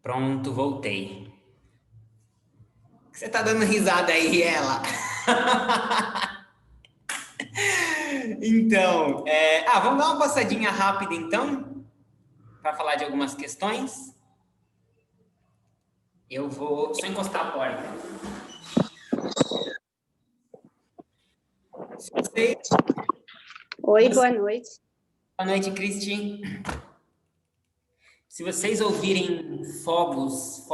Pronto, voltei. Você tá dando risada aí, ela? Então, vamos dar uma passadinha rápida então, para falar de algumas questões. Eu vou só encostar a porta. Oi, boa noite. Boa noite, Cristi. Se vocês ouvirem fogos,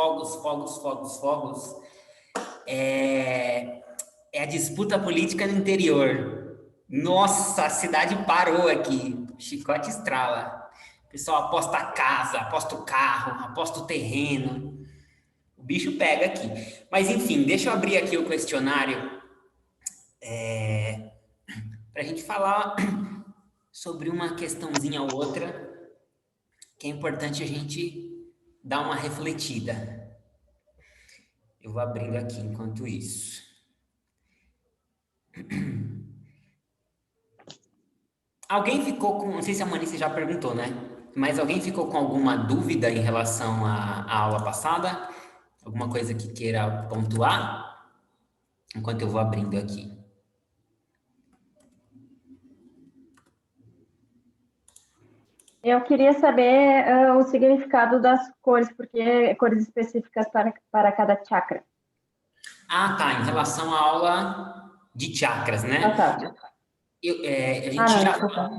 é a disputa política no interior. Nossa, a cidade parou aqui. Chicote estrala. O pessoal aposta a casa, aposta o carro, aposta o terreno. O bicho pega aqui. Mas enfim, deixa eu abrir aqui o questionário para a gente falar sobre uma questãozinha ou outra que é importante a gente dar uma refletida. Eu vou abrindo aqui enquanto isso. Alguém ficou com, não sei se a Manice já perguntou, né? Mas alguém ficou com alguma dúvida em relação à aula passada? Alguma coisa que queira pontuar? Enquanto eu vou abrindo aqui. Eu queria saber o significado das cores, porque cores específicas para cada chakra. Ah, tá. Em relação à aula de chakras, né? Ah, tá. Desculpa.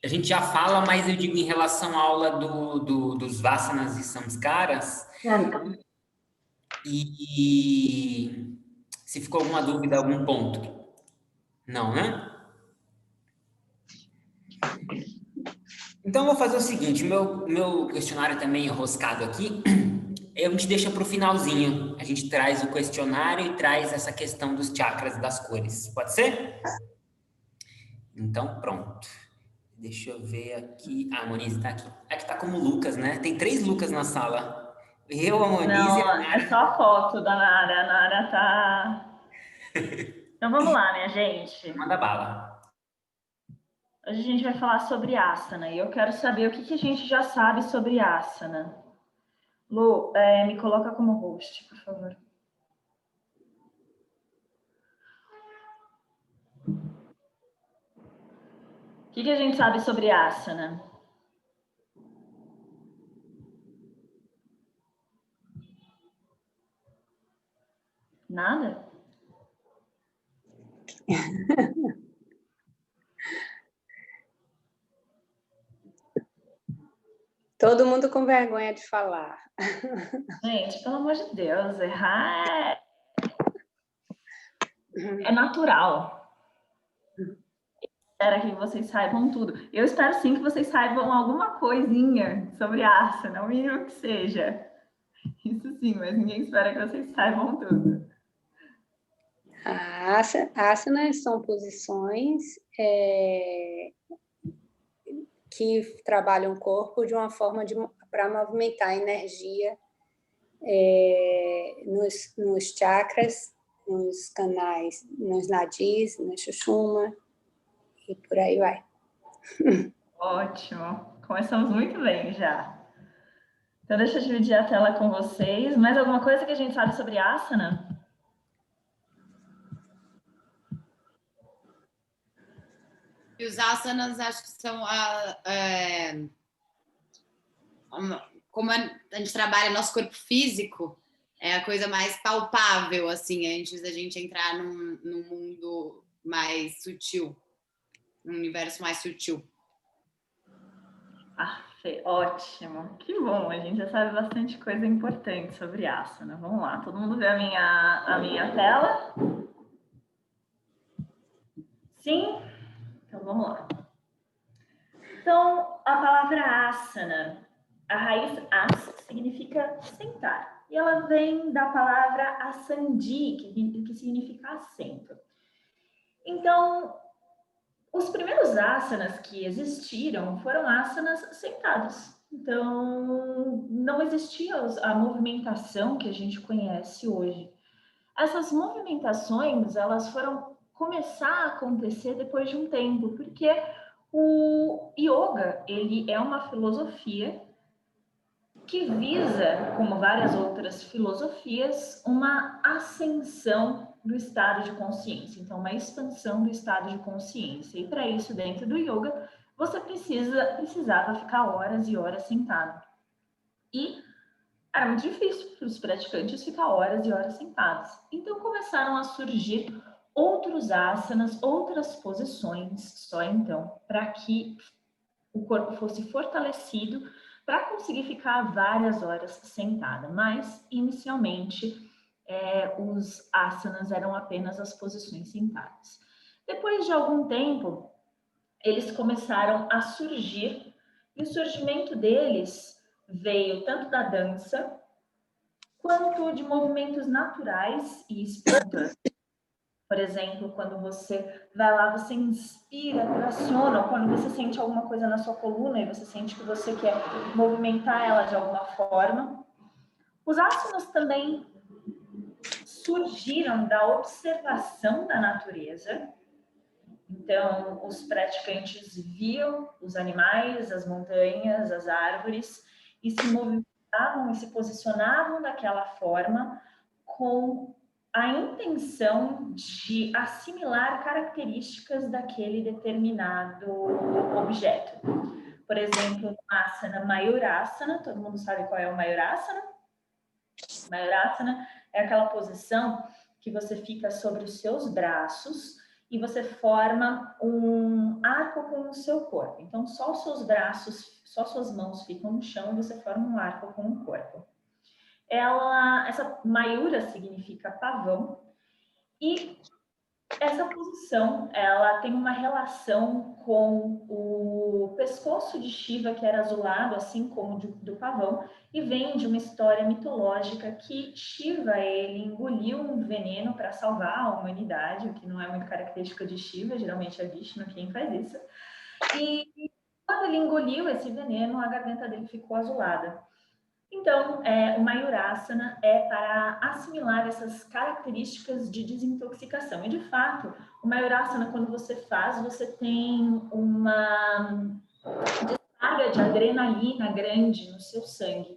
A gente já fala, mas eu digo em relação à aula dos Vasanas e Samskaras. Não. E se ficou alguma dúvida, algum ponto? Não, né? Então, eu vou fazer o seguinte, meu questionário também enroscado aqui, a gente deixa para o finalzinho. A gente traz o questionário e traz essa questão dos chakras e das cores. Pode ser? Então, pronto. Deixa eu ver aqui. Ah, a Monize está aqui. Aqui está como Lucas, né? Tem 3 Lucas na sala. Eu, a Monize e a Não, é Nara. só a foto da Nara. A Nara tá... Então vamos lá, minha gente. Manda bala. Hoje a gente vai falar sobre asana e eu quero saber o que a gente já sabe sobre asana. Lu, me coloca como host, por favor. O que a gente sabe sobre asana? Nada? Todo mundo com vergonha de falar. Gente, pelo amor de Deus, errar é natural. Espero que vocês saibam tudo. Eu espero sim que vocês saibam alguma coisinha sobre asana, o mínimo que seja. Isso sim, mas ninguém espera que vocês saibam tudo. Asanas são posições que trabalham o corpo de uma forma para movimentar a energia nos chakras, nos canais, nos nadis, na Sushumna, e por aí vai. Ótimo, começamos muito bem já. Então deixa eu dividir a tela com vocês. Mais alguma coisa que a gente sabe sobre asana? E os asanas, acho que são como a gente trabalha nosso corpo físico, é a coisa mais palpável, assim, antes da gente entrar num mundo mais sutil, num universo mais sutil. Ótimo, que bom, a gente já sabe bastante coisa importante sobre asana. Vamos lá, todo mundo vê a minha tela? Sim? Então vamos lá. Então, a palavra asana, a raiz as significa sentar. E ela vem da palavra asandi, que significa assento. Então, os primeiros asanas que existiram foram asanas sentados. Então, não existia a movimentação que a gente conhece hoje. Essas movimentações, elas foram começar a acontecer depois de um tempo, porque o yoga, ele é uma filosofia que visa, como várias outras filosofias, uma ascensão do estado de consciência, então uma expansão do estado de consciência. E para isso, dentro do yoga, você precisava ficar horas e horas sentado. E era muito difícil para os praticantes ficar horas e horas sentados. Então começaram a surgir outros asanas, outras posições, só então, para que o corpo fosse fortalecido para conseguir ficar várias horas sentada. Mas, inicialmente, os asanas eram apenas as posições sentadas. Depois de algum tempo, eles começaram a surgir, e o surgimento deles veio tanto da dança, quanto de movimentos naturais e espontâneos. Por exemplo, quando você vai lá, você inspira, traciona, ou quando você sente alguma coisa na sua coluna e você sente que você quer movimentar ela de alguma forma. Os asanas também surgiram da observação da natureza. Então, os praticantes viam os animais, as montanhas, as árvores e se movimentavam e se posicionavam daquela forma com a intenção de assimilar características daquele determinado objeto. Por exemplo, no asana Mayurasana, todo mundo sabe qual é o Mayurasana? Mayurasana é aquela posição que você fica sobre os seus braços e você forma um arco com o seu corpo. Então, só os seus braços, só suas mãos ficam no chão e você forma um arco com o corpo. Essa Mayura significa pavão, e essa posição, ela tem uma relação com o pescoço de Shiva, que era azulado, assim como do pavão, e vem de uma história mitológica que Shiva, ele engoliu um veneno para salvar a humanidade, o que não é muito característica de Shiva, geralmente é Vishnu quem faz isso. E quando ele engoliu esse veneno, a garganta dele ficou azulada. Então, o Mayurasana é para assimilar essas características de desintoxicação. E, de fato, o Mayurasana, quando você faz, você tem uma descarga de adrenalina grande no seu sangue.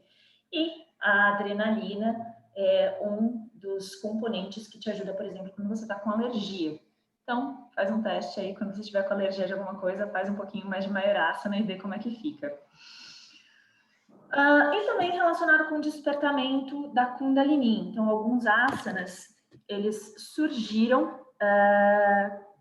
E a adrenalina é um dos componentes que te ajuda, por exemplo, quando você está com alergia. Então, faz um teste aí, quando você estiver com alergia de alguma coisa, faz um pouquinho mais de Mayurasana e vê como é que fica. E também relacionado com o despertamento da Kundalini. Então, alguns asanas, eles surgiram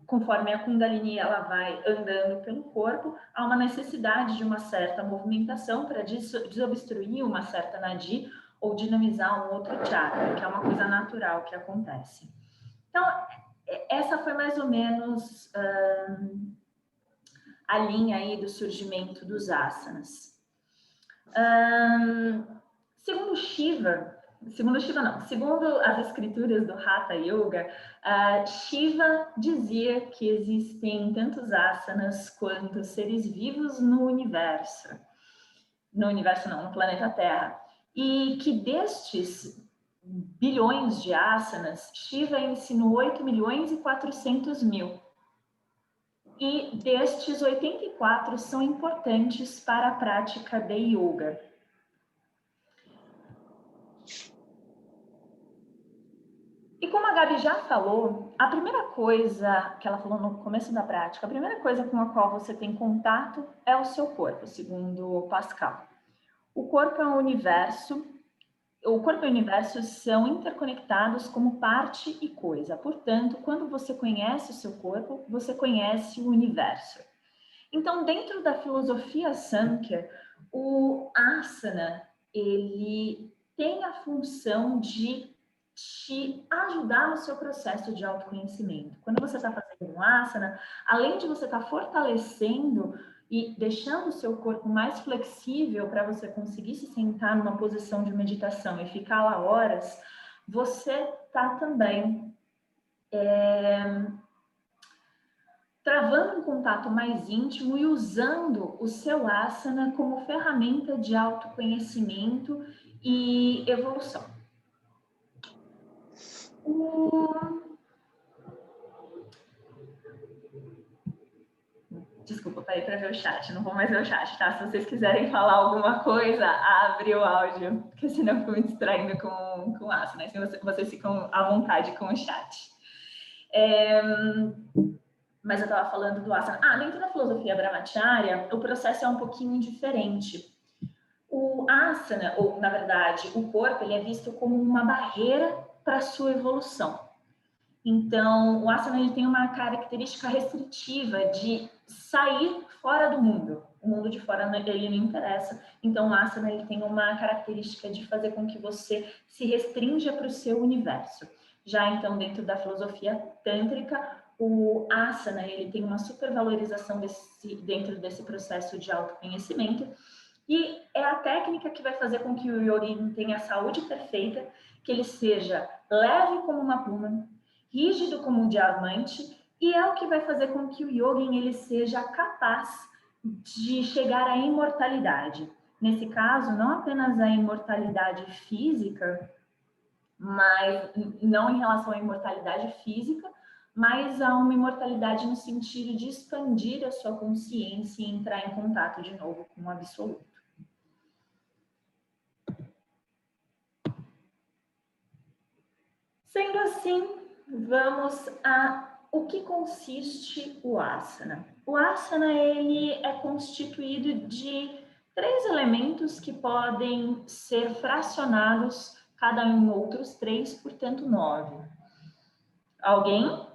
conforme a Kundalini ela vai andando pelo corpo, há uma necessidade de uma certa movimentação para desobstruir uma certa nadi ou dinamizar um outro chakra, que é uma coisa natural que acontece. Então, essa foi mais ou menos a linha aí do surgimento dos asanas. Segundo as escrituras do Hatha Yoga, Shiva dizia que existem tantos asanas quanto seres vivos no universo. No planeta Terra. E que destes bilhões de asanas, Shiva ensinou 8.400.000. E destes, 84 são importantes para a prática de yoga. E como a Gabi já falou, a primeira coisa que ela falou no começo da prática, a primeira coisa com a qual você tem contato é o seu corpo, segundo Pascal. O corpo e o universo são interconectados como parte e coisa. Portanto, quando você conhece o seu corpo, você conhece o universo. Então, dentro da filosofia Samkhya, o asana, ele tem a função de te ajudar no seu processo de autoconhecimento. Quando você está fazendo um asana, além de você estar fortalecendo e deixando o seu corpo mais flexível para você conseguir se sentar numa posição de meditação e ficar lá horas, você está também travando um contato mais íntimo e usando o seu asana como ferramenta de autoconhecimento e evolução. Desculpa. parei para ver o chat, não vou mais ver o chat, tá? Se vocês quiserem falar alguma coisa, abre o áudio, porque senão eu fico me distraindo com o asana, né? Vocês ficam à vontade com o chat. Mas eu estava falando do asana. Dentro da filosofia Brahmacharya, o processo é um pouquinho diferente. O asana, ou na verdade, o corpo, ele é visto como uma barreira para a sua evolução. Então, o asana ele tem uma característica restritiva de sair fora do mundo. O mundo de fora ele não interessa. Então, o asana ele tem uma característica de fazer com que você se restrinja para o seu universo. Já então, dentro da filosofia tântrica, o asana ele tem uma supervalorização dentro desse processo de autoconhecimento. E é a técnica que vai fazer com que o yogi tenha a saúde perfeita, que ele seja leve como uma pluma, rígido como um diamante, e é o que vai fazer com que o yogin ele seja capaz de chegar à imortalidade. Nesse caso, não apenas a imortalidade física, mas não em relação à imortalidade física, mas a uma imortalidade no sentido de expandir a sua consciência e entrar em contato de novo com o absoluto. Sendo assim, vamos a o que consiste o asana. O asana ele é constituído de 3 elementos que podem ser fracionados, cada um em outros 3, portanto 9. Alguém?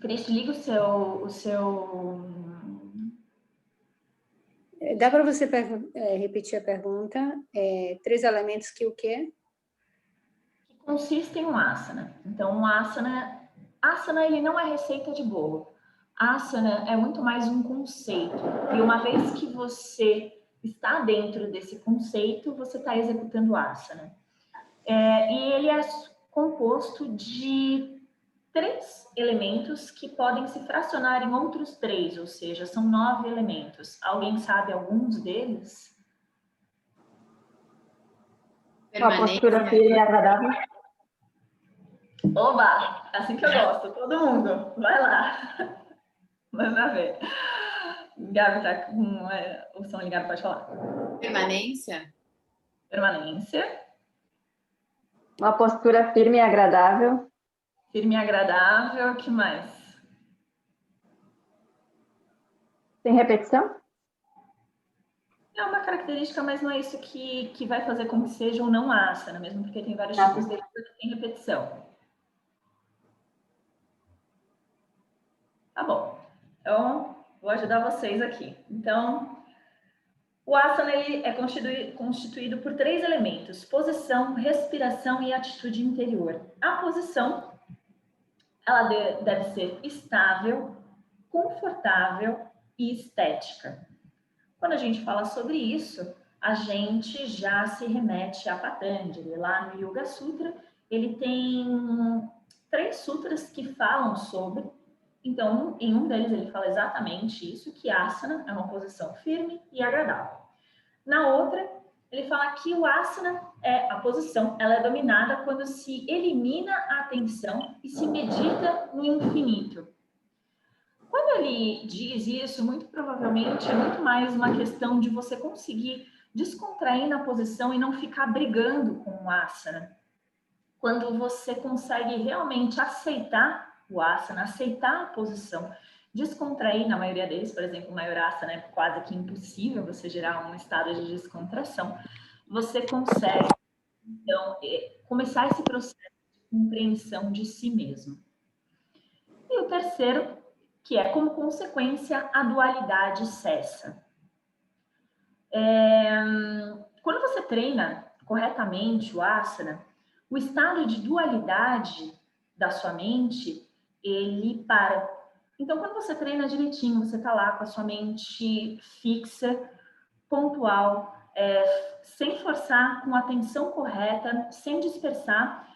Cris, liga o seu... Dá para você repetir a pergunta? 3 elementos que o quê? Que consistem em um asana. Então, um asana ele não é receita de bolo. Asana é muito mais um conceito. E uma vez que você está dentro desse conceito, você está executando asana. E ele é composto de 3 elementos que podem se fracionar em outros 3, ou seja, são 9 elementos. Alguém sabe alguns deles? Uma postura firme e agradável. Oba! Assim que eu gosto. Todo mundo. Vai lá. Manda ver. Gabi tá com o som ligado, pode falar. Permanência. Permanência. Uma postura firme e agradável. Firme e agradável. O que mais? Tem repetição? É uma característica, mas não é isso que vai fazer com que seja ou não asana, mesmo porque tem vários tipos deles que tem repetição. Tá bom. Então, vou ajudar vocês aqui. Então, o asana ele é constituído por 3 elementos: posição, respiração e atitude interior. A posição, ela deve ser estável, confortável e estética. Quando a gente fala sobre isso, a gente já se remete a Patanjali. Lá no Yoga Sutra, ele tem 3 sutras que falam sobre. Então, em um deles ele fala exatamente isso, que asana é uma posição firme e agradável. Na outra, ele fala que o asana a posição, ela é dominada quando se elimina a atenção e se medita no infinito. Quando ele diz isso, muito provavelmente é muito mais uma questão de você conseguir descontrair na posição e não ficar brigando com o asana. Quando você consegue realmente aceitar o asana, aceitar a posição, descontrair, na maioria deles, por exemplo, o Mayurasana é quase que impossível você gerar um estado de descontração, você consegue, então, começar esse processo de compreensão de si mesmo. E o terceiro, que é como consequência, a dualidade cessa. Quando você treina corretamente o asana, o estado de dualidade da sua mente, ele para. Então, quando você treina direitinho, você está lá com a sua mente fixa, pontual, sem forçar, com a atenção correta, sem dispersar,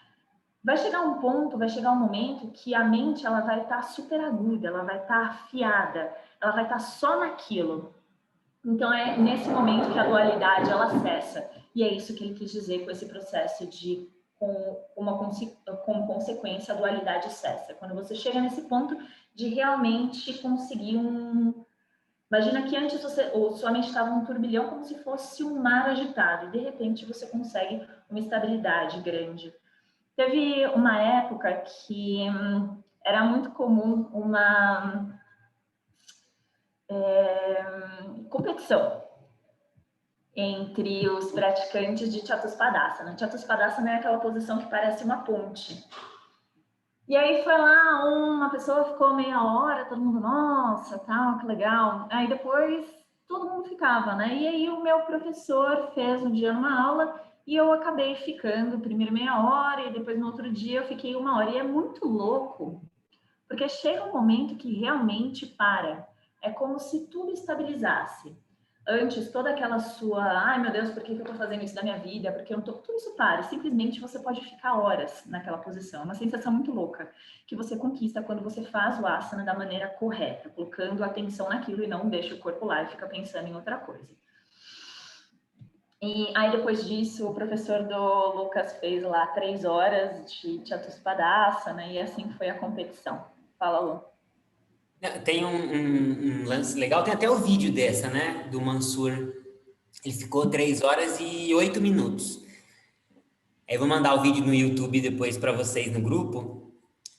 vai chegar um ponto, vai chegar um momento que a mente ela vai estar super aguda, ela vai estar afiada, ela vai estar só naquilo. Então, é nesse momento que a dualidade ela cessa. E é isso que ele quis dizer com esse processo de como consequência a dualidade cessa. Quando você chega nesse ponto de realmente conseguir Imagina que antes sua mente estava um turbilhão como se fosse um mar agitado, e de repente você consegue uma estabilidade grande. Teve uma época que era muito comum uma competição entre os praticantes de Chatuspadasana. Chatuspadasana é aquela posição que parece uma ponte. E aí foi lá, uma pessoa ficou meia hora, todo mundo, nossa, tal, que legal. Aí depois todo mundo ficava, né? E aí o meu professor fez um dia uma aula e eu acabei ficando primeiro meia hora e depois no outro dia eu fiquei 1 hora. E é muito louco, porque chega um momento que realmente para. É como se tudo estabilizasse. Antes, toda aquela sua, ai meu Deus, por que eu tô fazendo isso da minha vida? Porque eu não tô... Tudo isso para. Simplesmente você pode ficar horas naquela posição. É uma sensação muito louca que você conquista quando você faz o asana da maneira correta, colocando atenção naquilo e não deixa o corpo lá e fica pensando em outra coisa. E aí, depois disso, o professor do Lucas fez lá 3 horas de Chatuspadasana e assim foi a competição. Fala, Lu. Tem um lance legal, tem até o vídeo dessa, né? Do Mansur. Ele ficou 3 horas e 8 minutos. Aí eu vou mandar o vídeo no YouTube depois para vocês no grupo.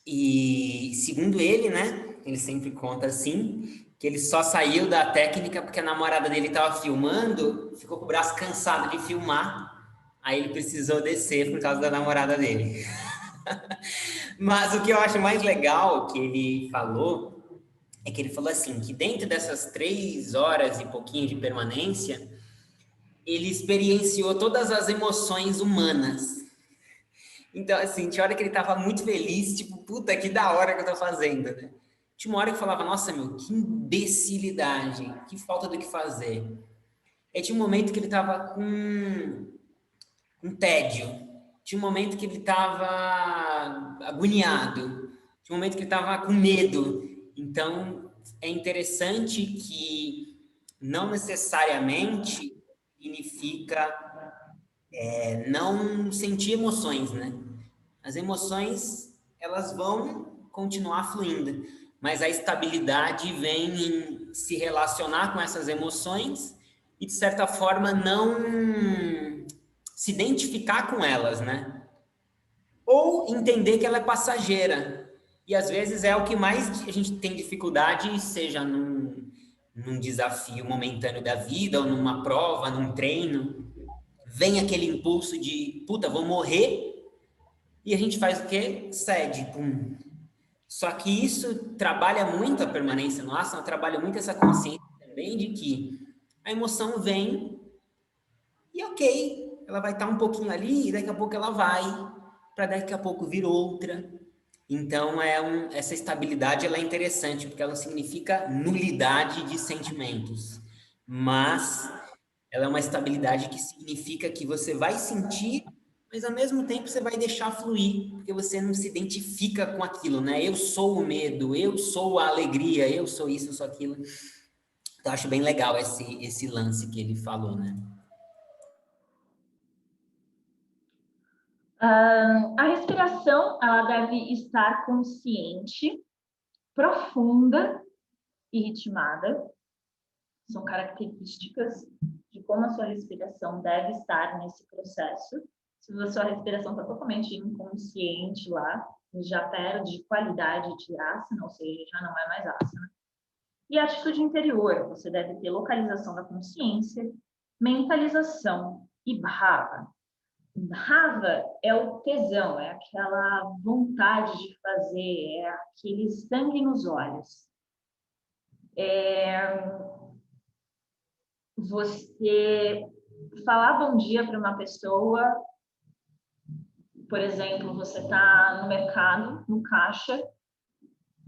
E segundo ele, né? Ele sempre conta assim, que ele só saiu da técnica porque a namorada dele estava filmando, ficou com o braço cansado de filmar. Aí ele precisou descer por causa da namorada dele. Mas o que eu acho mais legal que ele falou é que ele falou assim, que dentro dessas 3 horas e pouquinho de permanência, ele experienciou todas as emoções humanas. Então, assim, tinha hora que ele tava muito feliz, tipo, puta, que da hora que eu tô fazendo, né? Tinha uma hora que eu falava, nossa, meu, que imbecilidade, que falta do que fazer. Aí tinha um momento que ele tava com um tédio, tinha um momento que ele tava agoniado, tinha um momento que ele tava com medo. Então, é interessante que não necessariamente significa não sentir emoções, né? As emoções, elas vão continuar fluindo, mas a estabilidade vem em se relacionar com essas emoções e, de certa forma, não se identificar com elas, né? Ou entender que ela é passageira. E, às vezes, é o que mais a gente tem dificuldade, seja num desafio momentâneo da vida, ou numa prova, num treino. Vem aquele impulso de, puta, vou morrer, e a gente faz o quê? Cede, pum. Só que isso trabalha muito a permanência no asana, trabalha muito essa consciência também de que a emoção vem e ok, ela vai estar um pouquinho ali e daqui a pouco ela vai, para daqui a pouco vir outra. Então, essa estabilidade ela é interessante, porque ela significa nulidade de sentimentos. Mas ela é uma estabilidade que significa que você vai sentir, mas ao mesmo tempo você vai deixar fluir, porque você não se identifica com aquilo, né? Eu sou o medo, eu sou a alegria, eu sou isso, eu sou aquilo. Então, acho bem legal esse lance que ele falou, né? A respiração, ela deve estar consciente, profunda e ritmada. São características de como a sua respiração deve estar nesse processo. Se a sua respiração está totalmente inconsciente lá, já perde qualidade de asana, ou seja, já não é mais asana. E a atitude interior, você deve ter localização da consciência, mentalização e bhava. Bhava é o tesão, é aquela vontade de fazer, é aquele sangue nos olhos. Você falar bom dia para uma pessoa, por exemplo, você está no mercado, no caixa,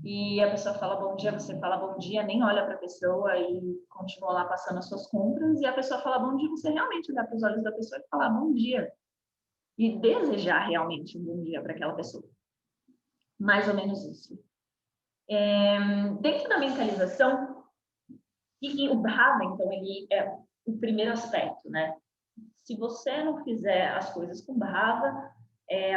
e a pessoa fala bom dia, você fala bom dia, nem olha para a pessoa e continua lá passando as suas compras, e a pessoa fala bom dia, você realmente olhar para os olhos da pessoa e falar bom dia. E desejar realmente um bom dia para aquela pessoa. Mais ou menos isso. Dentro da mentalização, e o Bhava, então, ele é o primeiro aspecto, né? Se você não fizer as coisas com Bhava,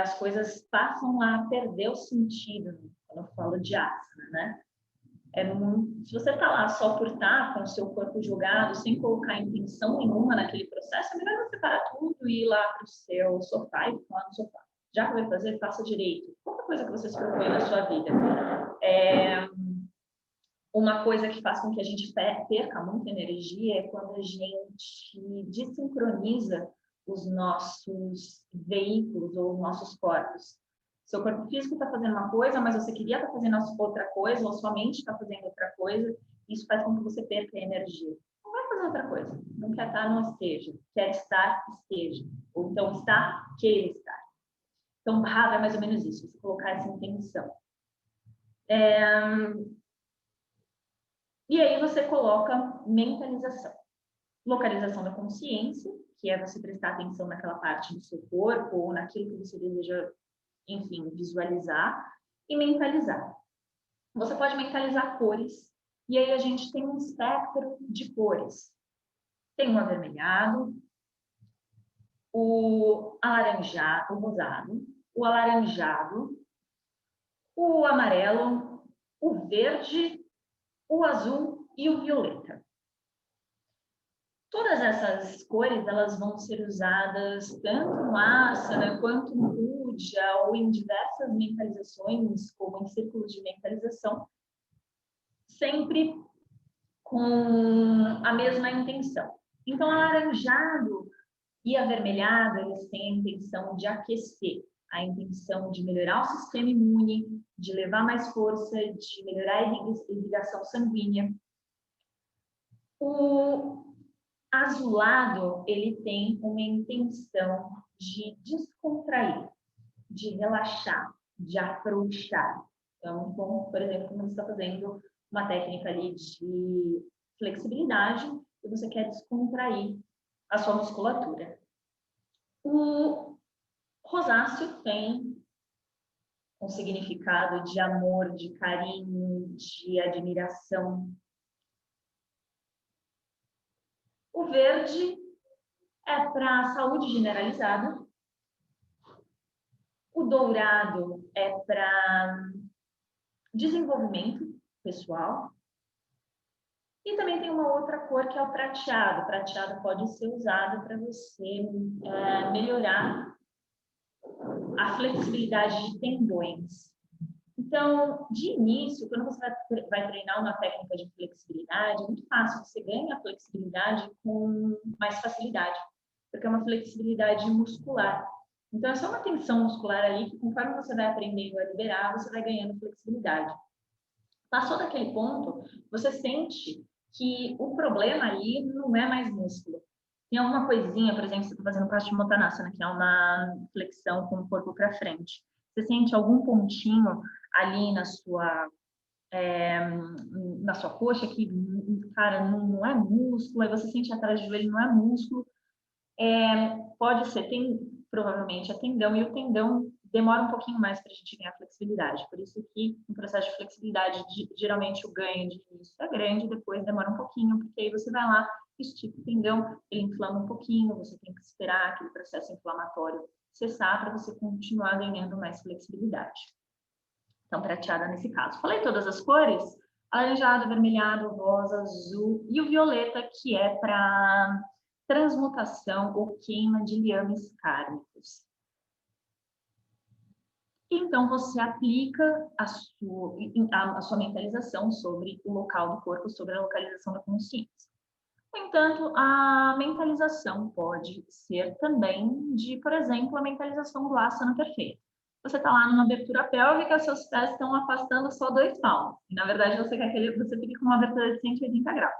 as coisas passam a perder o sentido quando eu falo de asana, né? Se você está lá só por estar com o seu corpo jogado, sem colocar intenção nenhuma naquele processo, é melhor você parar tudo e ir lá para o seu sofá e ficar lá no sofá. Já que vai fazer, faça direito. Qualquer coisa que você se propõe na sua vida. Uma coisa que faz com que a gente perca muita energia é quando a gente desincroniza os nossos veículos ou os nossos corpos. Seu corpo físico está fazendo uma coisa, mas você queria estar fazendo outra coisa, ou sua mente está fazendo outra coisa, isso faz com que você perca a energia. Não vai fazer outra coisa. Não quer estar, não esteja. Quer estar, esteja. Ou então está, queira estar. Então, Bhava é mais ou menos isso, você colocar essa intenção. E aí você coloca mentalização. Localização da consciência, que é você prestar atenção naquela parte do seu corpo, ou naquilo que você deseja, enfim, visualizar, e mentalizar. Você pode mentalizar cores, e aí a gente tem um espectro de cores. Tem o avermelhado, o alaranjado, o rosado, o alaranjado, o amarelo, o verde, o azul e o violeta. Todas essas cores, elas vão ser usadas tanto no asana, quanto no puja, ou em diversas mentalizações, como em círculos de mentalização, sempre com a mesma intenção. Então, alaranjado e avermelhado, eles têm a intenção de aquecer, a intenção de melhorar o sistema imune, de levar mais força, de melhorar a irrigação sanguínea. O azulado, ele tem uma intenção de descontrair, de relaxar, de afrouxar. Então, como, por exemplo, quando você está fazendo uma técnica ali de flexibilidade e você quer descontrair a sua musculatura. O rosáceo tem um significado de amor, de carinho, de admiração. O verde é para saúde generalizada. O dourado é para desenvolvimento pessoal. E também tem uma outra cor que é o prateado. O prateado pode ser usado para você melhorar a flexibilidade de tendões. Então, de início, quando você vai treinar uma técnica de flexibilidade, é muito fácil, você ganha a flexibilidade com mais facilidade, porque é uma flexibilidade muscular. Então, é só uma tensão muscular ali que, conforme você vai aprendendo a liberar, você vai ganhando flexibilidade. Passou daquele ponto, você sente que o problema ali não é mais músculo. Tem alguma coisinha, por exemplo, você está fazendo Paschimottanasana, que é uma flexão com o corpo para frente. Você sente algum pontinho ali na sua coxa que, cara, não é músculo, aí você sente atrás do joelho, não é músculo. Pode ser, provavelmente é tendão, e o tendão demora um pouquinho mais para a gente ganhar flexibilidade. Por isso que no processo de flexibilidade, geralmente o ganho de início é grande, depois demora um pouquinho, porque aí você vai lá, estica o tendão, ele inflama um pouquinho, você tem que esperar aquele processo inflamatório cessar para você continuar ganhando mais flexibilidade. Então, prateada nesse caso. Falei todas as cores? Alaranjado, avermelhado, rosa, azul e o violeta, que é para transmutação ou queima de liames kármicos. Então, você aplica a sua mentalização sobre o local do corpo, sobre a localização da consciência. No entanto, a mentalização pode ser também de, por exemplo, a mentalização do asana perfeito. Você está lá numa abertura pélvica, seus pés estão afastando só 2 palmos. E, na verdade, você quer que você fique com uma abertura de 180 graus.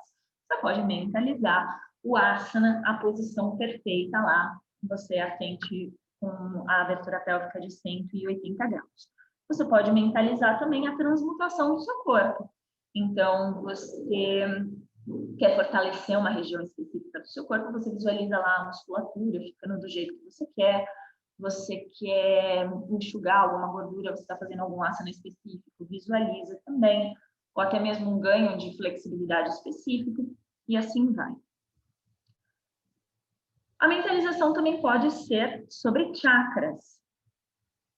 Você pode mentalizar o asana, a posição perfeita lá, você assente com a abertura pélvica de 180 graus. Você pode mentalizar também a transmutação do seu corpo. Então, você quer fortalecer uma região específica do seu corpo, você visualiza lá a musculatura ficando do jeito que você quer enxugar alguma gordura, você está fazendo algum asana específico, visualiza também, ou até mesmo um ganho de flexibilidade específico, e assim vai. A mentalização também pode ser sobre chakras.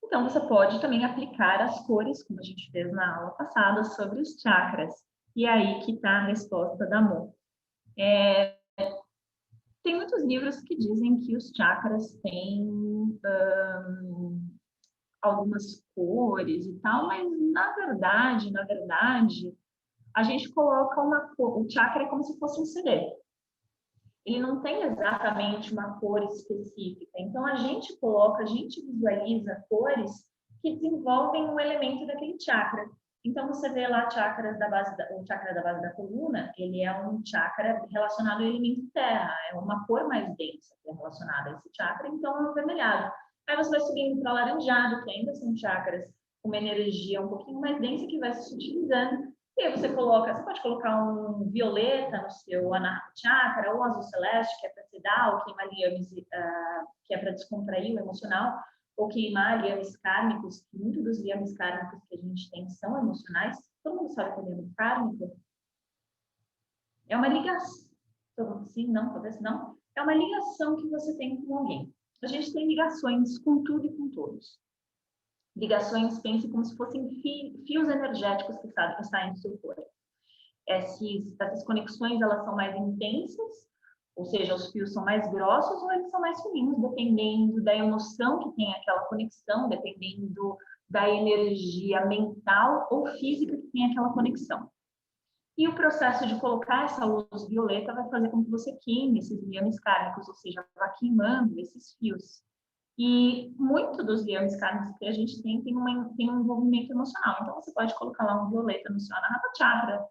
Então, você pode também aplicar as cores, como a gente fez na aula passada, sobre os chakras. E é aí que está a resposta da Mo. Tem muitos livros que dizem que os chakras têm algumas cores e tal, mas na verdade, a gente coloca uma cor, o chakra é como se fosse um CD. Ele não tem exatamente uma cor específica. Então, a gente visualiza cores que desenvolvem um elemento daquele chakra. Então, você vê lá o chakra da base da coluna, ele é um chakra relacionado ao elemento terra, é uma cor mais densa que é relacionada a esse chakra, então é um avermelhado. Aí você vai subindo para o alaranjado, que ainda são chakras com uma energia um pouquinho mais densa, que vai se sutilizando. E aí você pode colocar um violeta no seu anahata chakra, ou azul celeste, que é para sedar, ou queimar liames, que é para descontrair o emocional, ou queimar liames kármicos, que muitos dos liames kármicos que a gente tem são emocionais. Todo mundo sabe que é liame kármico? É uma ligação. Sim, não, talvez não. É uma ligação que você tem com alguém. A gente tem ligações com tudo e com todos. Ligações, pense como se fossem fios energéticos que saem do seu corpo. Essas conexões, elas são mais intensas, ou seja, os fios são mais grossos ou eles são mais fininhos, dependendo da emoção que tem aquela conexão, dependendo da energia mental ou física que tem aquela conexão. E o processo de colocar essa luz violeta vai fazer com que você queime esses liames kármicos, ou seja, vá queimando esses fios. E muito dos liames kármicos que a gente tem um envolvimento emocional. Então, você pode colocar lá um violeta no seu anahata chakra,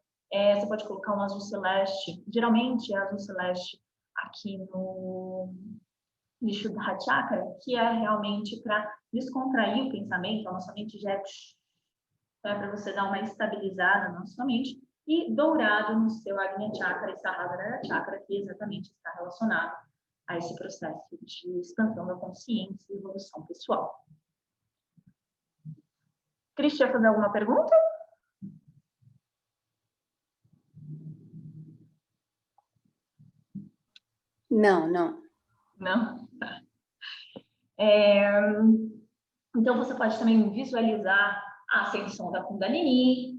você pode colocar um azul celeste. Geralmente, é azul celeste aqui no Vishuddha Chakra, que é realmente para descontrair o pensamento, a nossa mente já é para você dar uma estabilizada na sua mente. E dourado no seu Agnya Chakra e Sahasrara Chakra, que exatamente está relacionado a esse processo de expansão da consciência e evolução pessoal. Cristian, fazer alguma pergunta? Não, não. Não? Tá. Então, você pode também visualizar a ascensão da Kundalini,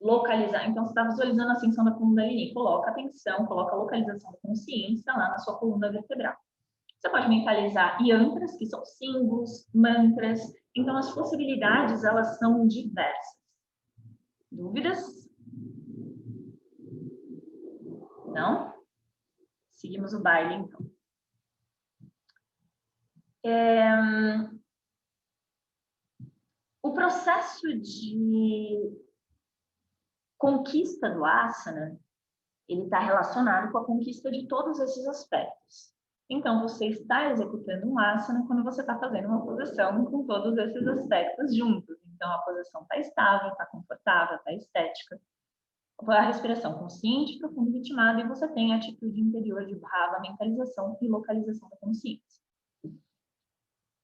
localizar. Então, você está visualizando a ascensão da Kundalini. Coloca atenção, coloca a localização da consciência lá na sua coluna vertebral. Você pode mentalizar yantras, que são símbolos, mantras. Então, as possibilidades, elas são diversas. Dúvidas? Não? Seguimos o baile, então. O processo de conquista do asana, ele está relacionado com a conquista de todos esses aspectos. Então, você está executando um asana quando você está fazendo uma posição com todos esses aspectos juntos. Então, a posição está estável, está confortável, está estética. A respiração consciente, profunda e ritmada, e você tem a atitude interior de bhava, mentalização e localização da consciência.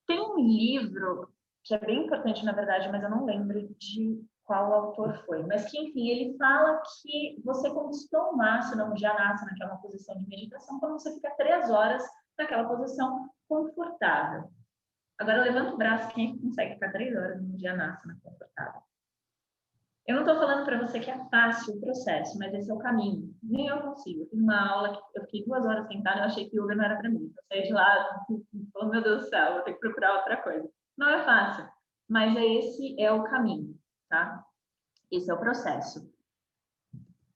Tem um livro que é bem importante, na verdade, mas eu não lembro de qual autor foi. Mas que, enfim, ele fala que você conquistou um asana, um jhanasana, que é uma posição de meditação, quando você fica 3 horas naquela posição confortável. Agora, levanta o braço, quem é que consegue ficar 3 horas num jhanasana confortável? Eu não estou falando para você que é fácil o processo, mas esse é o caminho. Nem eu consigo. Eu fiz uma aula que eu fiquei 2 horas sentada, eu achei que yoga não era para mim. Eu saí de lá, oh meu Deus do céu, vou ter que procurar outra coisa. Não é fácil, mas esse é o caminho, tá? Esse é o processo.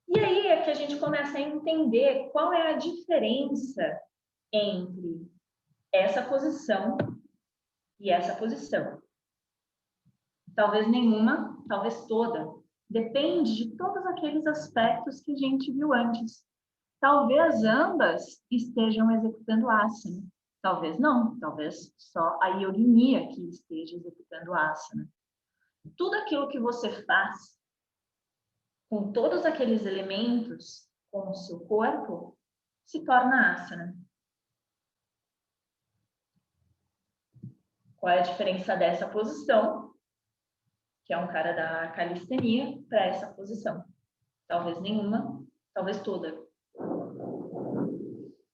E aí é que a gente começa a entender qual é a diferença entre essa posição e essa posição. Talvez nenhuma, talvez toda. Depende de todos aqueles aspectos que a gente viu antes. Talvez ambas estejam executando asana. Talvez não. Talvez só a yoginia que esteja executando asana. Tudo aquilo que você faz com todos aqueles elementos, com o seu corpo, se torna asana. Qual é a diferença dessa posição, que é um cara da calistenia, para essa posição? Talvez nenhuma, talvez toda.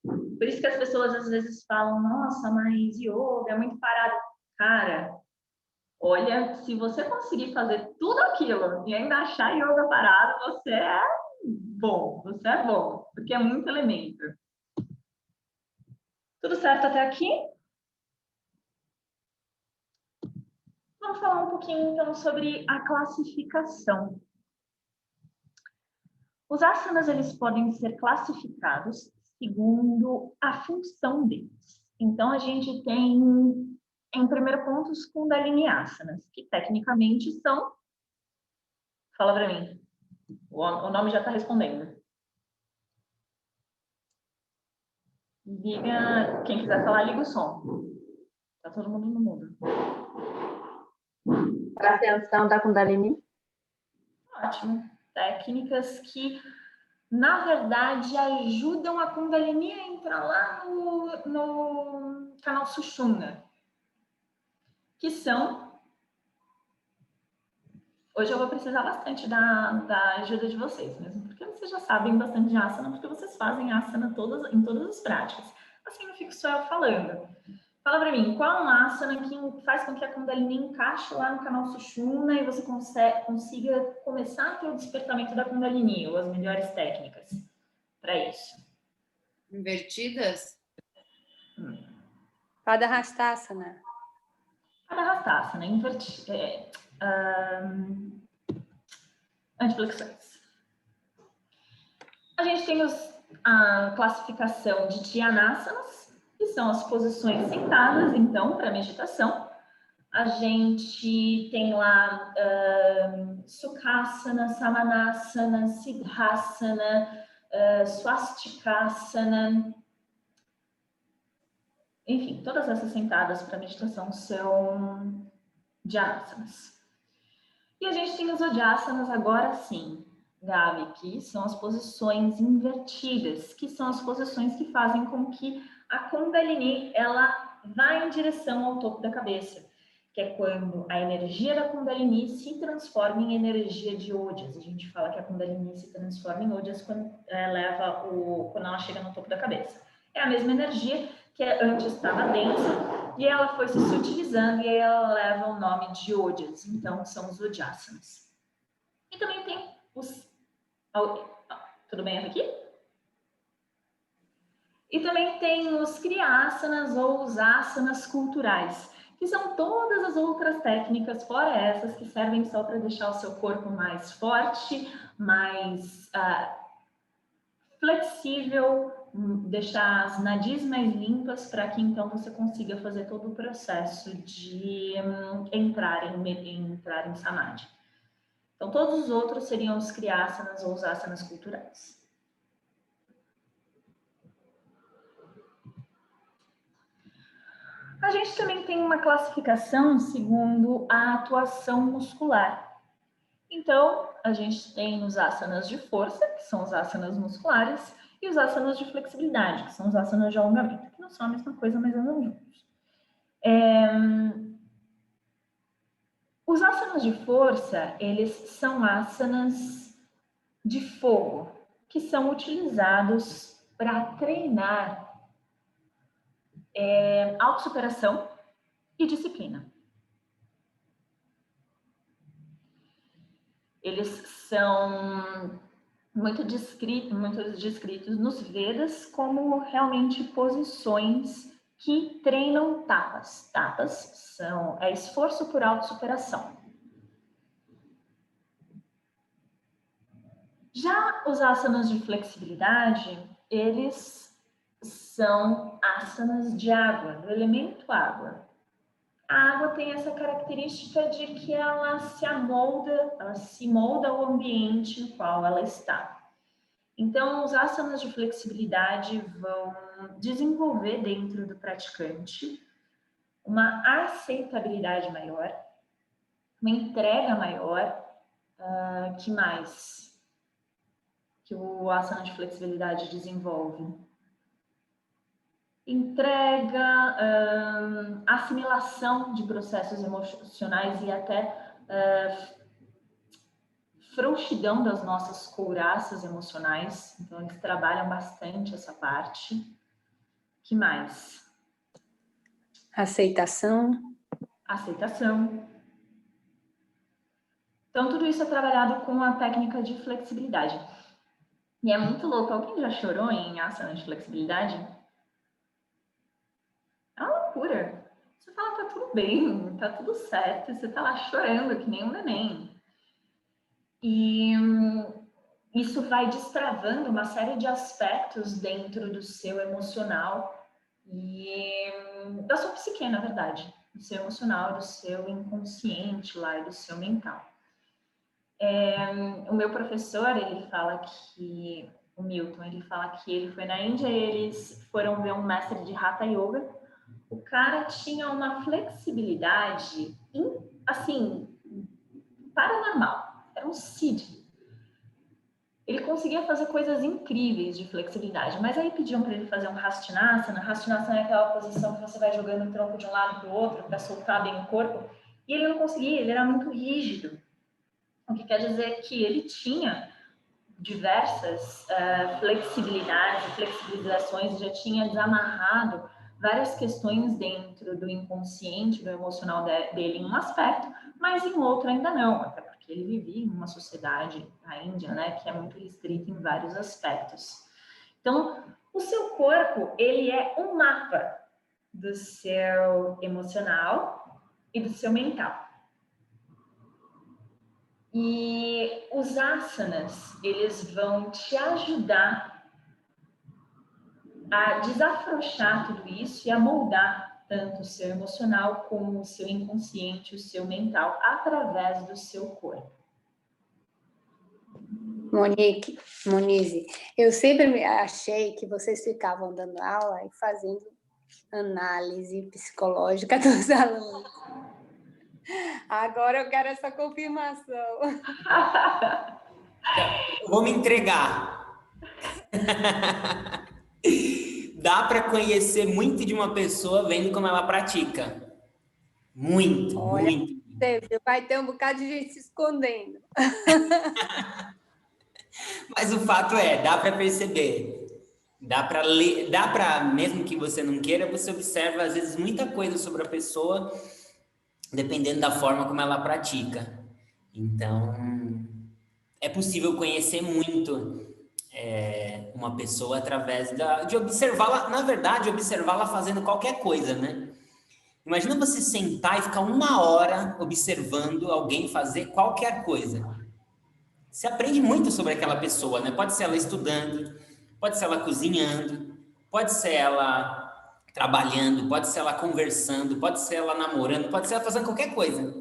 Por isso que as pessoas às vezes falam, nossa, mas yoga é muito parado. Cara, Olha, se você conseguir fazer tudo aquilo e ainda achar yoga parado, você é bom, porque é muito elemento. Tudo certo até aqui? Vamos falar um pouquinho, então, sobre a classificação. Os asanas, eles podem ser classificados segundo a função deles. Então, a gente tem, em primeiro ponto, os Kundalini Asanas, que tecnicamente são... Fala para mim. O nome já está respondendo. Liga, quem quiser falar, liga o som. Tá todo mundo no mudo. Para a atenção da Kundalini. Ótimo. Técnicas que, na verdade, ajudam a Kundalini a entrar lá no canal Sushumna. Que são... Hoje eu vou precisar bastante da ajuda de vocês, mesmo porque vocês já sabem bastante de asana, porque vocês fazem asana em todas as práticas. Assim não fico só eu falando. Fala para mim, qual é um asana que faz com que a Kundalini encaixe lá no canal Sushumna e você consiga começar a ter o despertamento da Kundalini, ou as melhores técnicas para isso? Invertidas? Padahastasana. Padahastasana, antiflexões. A gente tem a classificação de Dhyanasanas, que são as posições sentadas, então, para meditação. A gente tem lá Sukhasana, Samanasana, Siddhasana, Swastikasana. Enfim, todas essas sentadas para meditação são Dhyanasanas. E a gente tem os Udyasanas agora sim, Gabi, que são as posições invertidas, que são as posições que fazem com que a Kundalini ela vá em direção ao topo da cabeça, que é quando a energia da Kundalini se transforma em energia de Ojas. A gente fala que a Kundalini se transforma em Ojas quando ela chega no topo da cabeça. É a mesma energia que antes estava densa, e ela foi se sutilizando e ela leva o nome de Ojas. Então, são os Udyasanas. E também tem os... Tudo bem aqui? E também tem os Kriyasanas ou os asanas culturais, que são todas as outras técnicas, fora essas, que servem só para deixar o seu corpo mais forte, mais flexível, deixar as nadis mais limpas, para que então você consiga fazer todo o processo de entrar em samadhi. Então, todos os outros seriam os kriyasanas ou os asanas culturais. A gente também tem uma classificação segundo a atuação muscular. Então, a gente tem os asanas de força, que são os asanas musculares, e os asanas de flexibilidade, que são os asanas de alongamento, que não são a mesma coisa, mas andam juntos. Os asanas de força, eles são asanas de fogo, que são utilizados para treinar autossuperação e disciplina. Eles são muito descritos nos Vedas como realmente posições que treinam tapas. Tapas são esforço por autossuperação. Já os asanas de flexibilidade, eles são asanas de água, do elemento água. A água tem essa característica de que ela se molda ao ambiente no qual ela está. Então, os asanas de flexibilidade vão desenvolver dentro do praticante uma aceitabilidade maior, uma entrega maior. Que mais que o asana de flexibilidade desenvolve? Entrega, assimilação de processos emocionais e até frouxidão das nossas couraças emocionais. Então, eles trabalham bastante essa parte. Que mais? Aceitação. Aceitação. Então, tudo isso é trabalhado com a técnica de flexibilidade. E é muito louco. Alguém já chorou em asana de flexibilidade? É uma loucura. Você fala, tá tudo bem, tá tudo certo, e você tá lá chorando que nem um neném. E isso vai destravando uma série de aspectos dentro do seu emocional e da sua psique, na verdade. Do seu emocional, do seu inconsciente lá e do seu mental. O meu professor, ele fala que, o Milton, ele fala que ele foi na Índia e eles foram ver um mestre de Hatha Yoga. O cara tinha uma flexibilidade, assim, paranormal. Era um Siddhi. Ele conseguia fazer coisas incríveis de flexibilidade, mas aí pediam para ele fazer um Hastinasana. Hastinasana é aquela posição que você vai jogando o tronco de um lado para o outro para soltar bem o corpo. E ele não conseguia, ele era muito rígido. O que quer dizer que ele tinha diversas flexibilidades, flexibilizações, já tinha desamarrado várias questões dentro do inconsciente, do emocional dele em um aspecto, mas em outro ainda não, até porque ele vivia em uma sociedade, a Índia, né, que é muito restrita em vários aspectos. Então, o seu corpo, ele é um mapa do seu emocional e do seu mental. E os asanas, eles vão te ajudar a desafrouxar tudo isso e a moldar tanto o seu emocional como o seu inconsciente, o seu mental, através do seu corpo. Monique, Monize, eu sempre achei que vocês ficavam dando aula e fazendo análise psicológica dos alunos. Agora eu quero essa confirmação. Eu vou me entregar. Dá para conhecer muito de uma pessoa vendo como ela pratica. Muito, Olha, muito. vai ter um bocado de gente se escondendo. Mas o fato é, dá para perceber. Dá para ler, dá para, mesmo que você não queira, você observa às vezes muita coisa sobre a pessoa, dependendo da forma como ela pratica. Então, é possível conhecer muito uma pessoa através de observá-la, na verdade, observá-la fazendo qualquer coisa, né? Imagina você sentar e ficar 1 hora observando alguém fazer qualquer coisa. Você aprende muito sobre aquela pessoa, né? Pode ser ela estudando, pode ser ela cozinhando, pode ser ela trabalhando, pode ser ela conversando, pode ser ela namorando, pode ser ela fazendo qualquer coisa.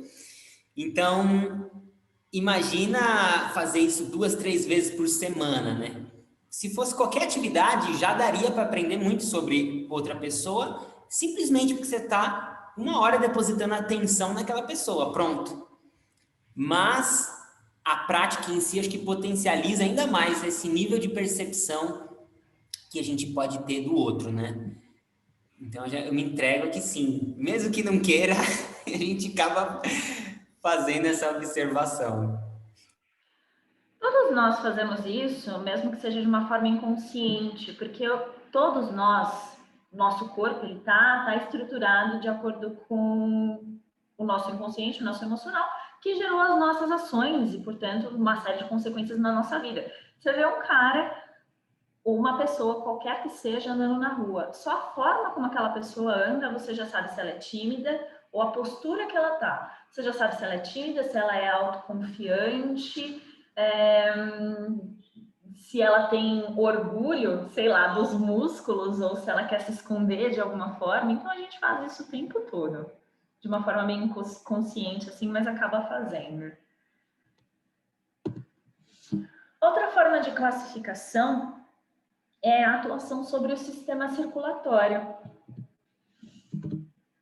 Então, imagina fazer isso 2, 3 vezes por semana, né? Se fosse qualquer atividade, já daria para aprender muito sobre outra pessoa, simplesmente porque você está 1 hora depositando atenção naquela pessoa, pronto. Mas a prática em si acho que potencializa ainda mais esse nível de percepção que a gente pode ter do outro, né? Então eu me entrego que sim, mesmo que não queira, a gente acaba fazendo essa observação. Todos nós fazemos isso, mesmo que seja de uma forma inconsciente, porque todos nós, nosso corpo, ele tá estruturado de acordo com o nosso inconsciente, o nosso emocional, que gerou as nossas ações e, portanto, uma série de consequências na nossa vida. Você vê um cara ou uma pessoa, qualquer que seja, andando na rua, só a forma como aquela pessoa anda, você já sabe se ela é tímida ou a postura que ela tá. Você já sabe se ela é tímida, se ela é autoconfiante, se ela tem orgulho, sei lá, dos músculos, ou se ela quer se esconder de alguma forma. Então, a gente faz isso o tempo todo, de uma forma meio inconsciente, assim, mas acaba fazendo. Outra forma de classificação é a atuação sobre o sistema circulatório.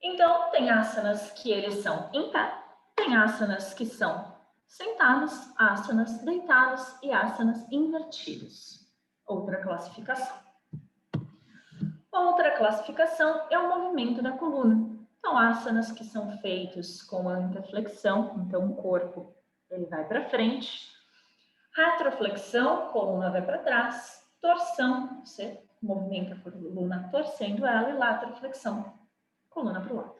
Então, tem asanas que eles são em pé, tem asanas que são sentados, asanas deitados e asanas invertidos. Outra classificação. Outra classificação é o movimento da coluna. Então, asanas que são feitos com anterflexão, então o corpo ele vai para frente. Retroflexão, coluna vai para trás. Torção, você movimenta a coluna torcendo ela. E lateroflexão, coluna para o lado.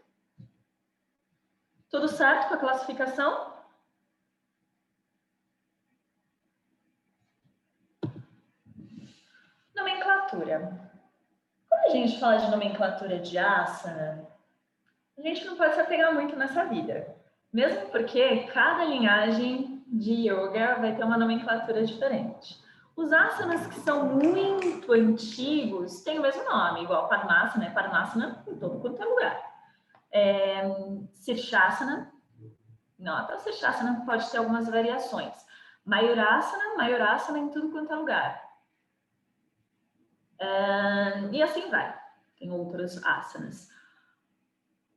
Tudo certo com a classificação? nomenclatura. Quando a gente fala de nomenclatura de asana, a gente não pode se apegar muito nessa vida. Mesmo porque cada linhagem de yoga vai ter uma nomenclatura diferente. Os asanas que são muito antigos têm o mesmo nome, igual Padmasana, Padmasana em todo quanto é lugar. Sirshasana, não, até o Sirshasana pode ter algumas variações. Mayurasana, Mayurasana em tudo quanto é lugar. E assim vai, tem outros asanas.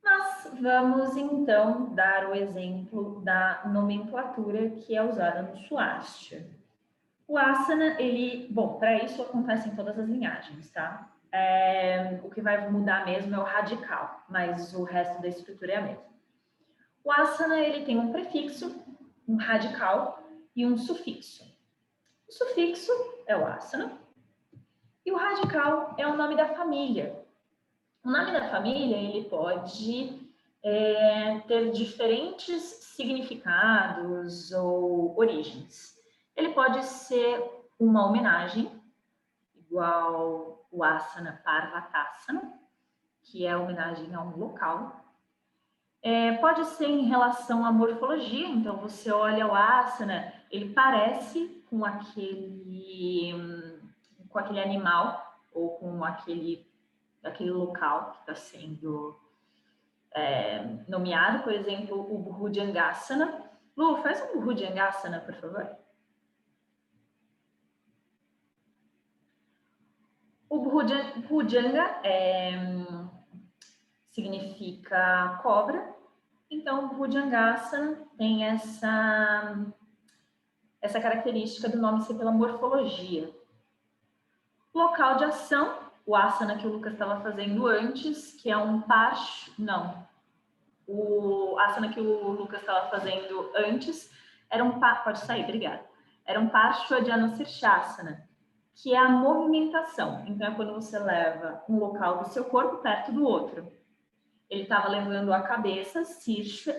Mas vamos então dar o exemplo da nomenclatura que é usada no Swastika. O asana, bom, para isso acontece em todas as linhagens, tá? O que vai mudar mesmo é o radical, mas o resto da estrutura é a mesma. O asana, ele tem um prefixo, um radical e um sufixo. O sufixo é o asana e o radical é o nome da família. O nome da família, ele pode ter diferentes significados ou origens. Ele pode ser uma homenagem, igual o asana Parvatasana, que é homenagem a um local. Pode ser em relação à morfologia, então você olha o asana, ele parece com aquele animal ou com aquele local que está sendo nomeado, por exemplo, o Bhujangasana. Lu, faz um Bhujangasana, por favor. O Bhujanga significa cobra, então o Bhujangasana tem essa característica do nome ser pela morfologia. Local de ação, o asana que o Lucas estava fazendo antes, que é um o asana que o Lucas estava fazendo antes era pode sair, obrigada. Era um Parshvadhyana Sirshasana, que é a movimentação. Então, é quando você leva um local do seu corpo perto do outro. Ele estava levando a cabeça, Sirsha,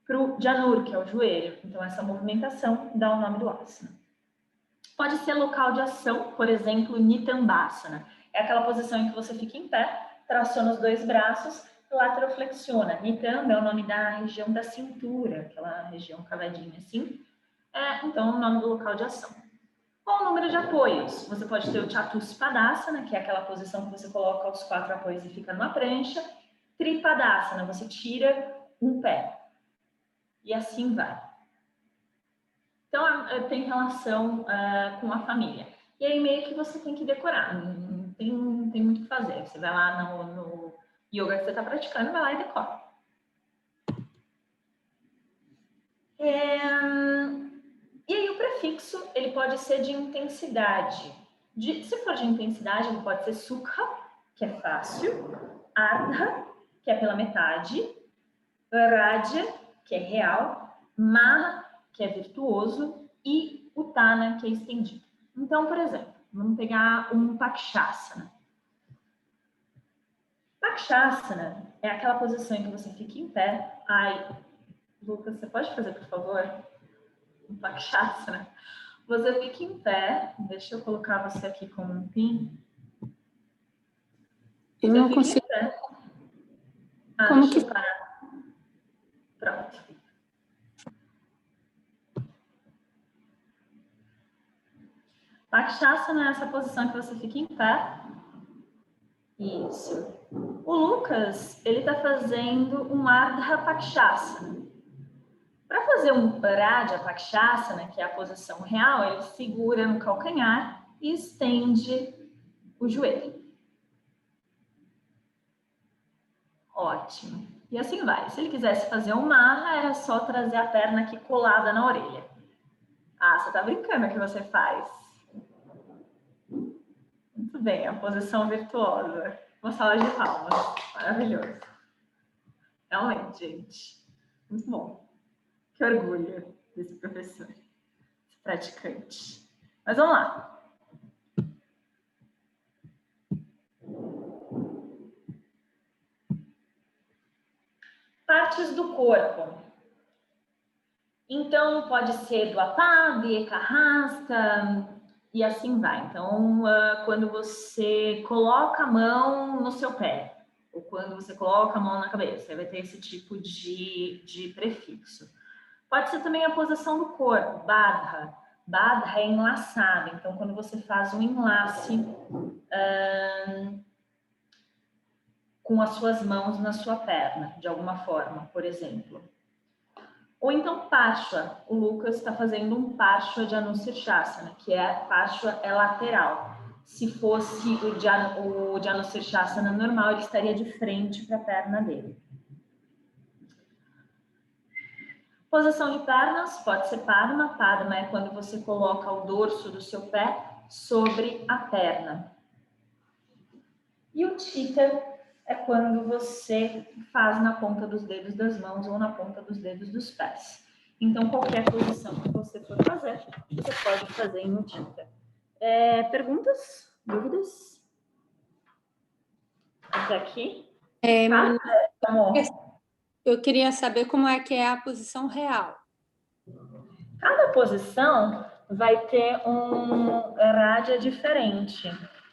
para o Janur, que é o joelho. Então, essa movimentação dá o nome do asana. Pode ser local de ação, por exemplo, Nitambasana. É aquela posição em que você fica em pé, traciona os dois braços, lateroflexiona. Nitamba é o nome da região da cintura, aquela região cavadinha assim. Então, é o nome do local de ação. Qual o número de apoios? Você pode ter o Chatuspadasana, que é aquela posição que você coloca os 4 apoios e fica numa prancha. Tripadasana, você tira um pé. E assim vai. Então, tem relação com a família. E aí, meio que você tem que decorar. Não tem muito o que fazer. Você vai lá no yoga que você está praticando, vai lá e decora. E aí, o prefixo, ele pode ser de intensidade. Se for de intensidade, ele pode ser Sukha, que é fácil. Ardha, que é pela metade. Raja, que é real. Maha, que é virtuoso. E Uttana, que é estendido. Então, por exemplo, vamos pegar um Pakshasana. Pakshasana é aquela posição em que você fica em pé. Ai, Lucas, você pode fazer, por favor? Um Pakshasana. Você fica em pé. Deixa eu colocar você aqui como um pin. Eu não consigo. Como deixa eu parar. Pronto. Pakshasana é essa posição que você fica em pé. Isso. O Lucas, ele está fazendo um Ardha Pakshasana. Para fazer um Raja Pakshasana, que é a posição real, ele segura no calcanhar e estende o joelho. Ótimo. E assim vai. Se ele quisesse fazer um Maha, era só trazer a perna aqui colada na orelha. Ah, você tá brincando que você faz. Muito bem, a posição virtuosa. Uma sala de palmas. Maravilhoso. Realmente, gente. Muito bom. Que orgulho desse professor, desse praticante. Mas vamos lá. Partes do corpo. Então, pode ser do Apadi, Ekahasta, E assim vai. Então, quando você coloca a mão no seu pé, ou quando você coloca a mão na cabeça, você vai ter esse tipo de prefixo. Pode ser também a posição do corpo, badha. Badha é enlaçado. Então, quando você faz um enlace com as suas mãos na sua perna, de alguma forma, por exemplo. Ou então Parshva. O Lucas está fazendo um Parshva de Anushirshasana, que Parshva é lateral. Se fosse o de Anushirshasana normal, ele estaria de frente para a perna dele. Posição de pernas pode ser Padma. Padma é quando você coloca o dorso do seu pé sobre a perna. E o Chitta é quando você faz na ponta dos dedos das mãos ou na ponta dos dedos dos pés. Então, qualquer posição que você for fazer, você pode fazer em um Chitta. Perguntas? Dúvidas? Até aqui? Eu queria saber como é que é a posição real. Cada posição vai ter um rádia diferente.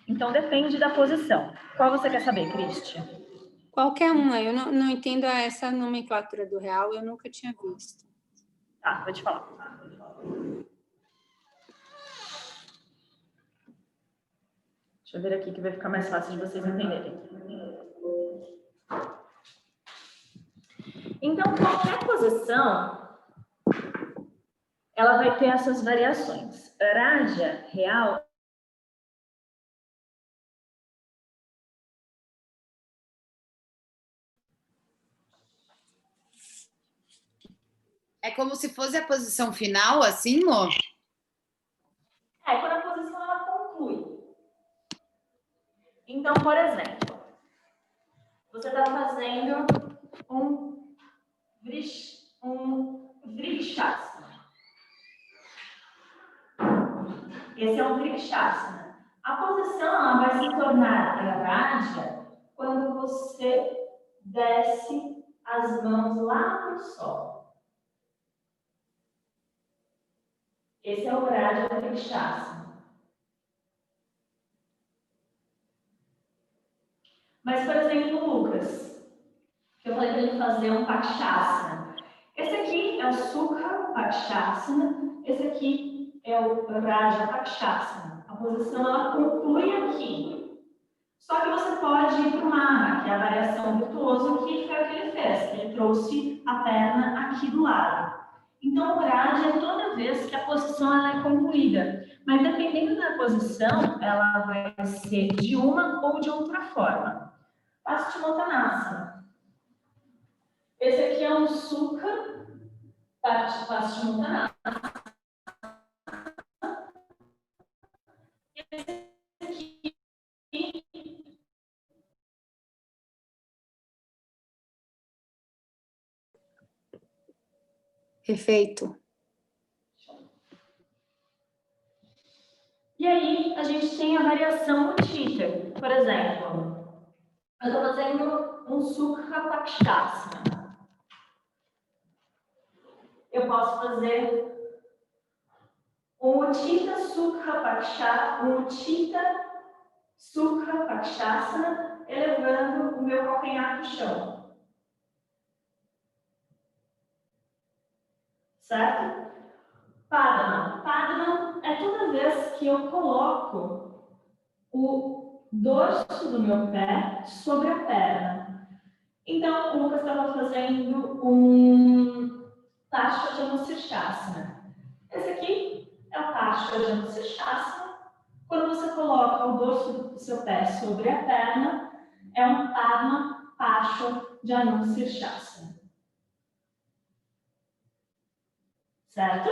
Então, depende da posição. Qual você quer saber, Cristi? Qualquer uma. Eu não entendo essa nomenclatura do real, eu nunca tinha visto. Tá, vou te falar. Deixa eu ver aqui que vai ficar mais fácil de vocês entenderem. Então, qualquer posição, ela vai ter essas variações. Raja, real, É como se fosse a posição final, assim, Lô? quando a posição ela conclui. Então, por exemplo, você está fazendo um Vrikshasana. Esse é um Vrikshasana. A posição ela vai se tornar Raja quando você desce as mãos lá para o sol. Esse é o Raja Vrikshasana. Mas, por exemplo, o Lucas, que eu falei para ele fazer um Pakshasana. Esse aqui é o Sukha Pakshasana, esse aqui é o Raja Pakshasana. A posição ela conclui aqui. Só que você pode ir para o Maha, que é a variação virtuoso, que foi o que ele fez. Ele trouxe a perna aqui do lado. Então, o Raja é toda vez que a posição ela é concluída. Mas dependendo da posição, ela vai ser de uma ou de outra forma. Paschimottanasana. Esse aqui é um Sukha Paschimottanasana. Esse aqui Perfeito. E aí, a gente tem a variação Utthita. Por exemplo, eu estou fazendo um Sukha Pakshasana. Eu posso fazer um Utthita Sukha Pakshasana, elevando o meu calcanhar do chão. Certo? Padma. Padma é toda vez que eu coloco o dorso do meu pé sobre a perna. Então, o Lucas estava fazendo um Pashva de Anushirshasana. Esse aqui é o Pashva de Anushirshasana. Quando você coloca o dorso do seu pé sobre a perna, é um Padma Pashva de Anushirshasana. Certo?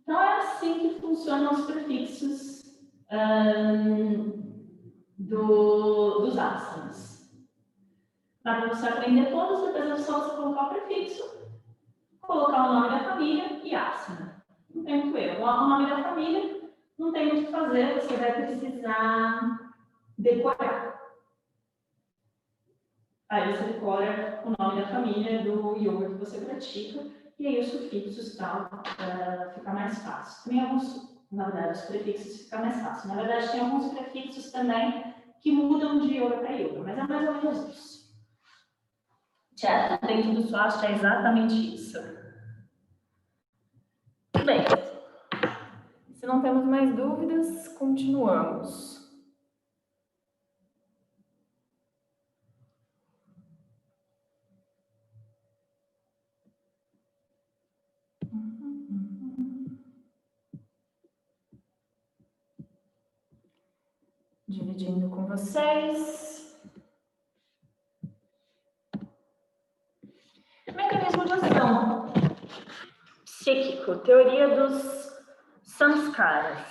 Então, é assim que funcionam os prefixos dos asanas. Dá para você aprender todos, depois é só você colocar o prefixo, colocar o nome da família e asana. Não tem muito erro. O nome da família não tem muito o que fazer, você vai precisar decorar. Aí você decora o nome da família do yoga que você pratica E aí os sufixos tal, fica mais fácil. Também alguns, na verdade, os prefixos fica mais fácil. Na verdade, tem alguns prefixos também que mudam de yoga para yoga, mas é mais ou menos isso. Certo? Dentro do swastika é exatamente isso. Bem, se não temos mais dúvidas, continuamos. Dividindo com vocês. Mecanismo de ação psíquico, teoria dos samskaras.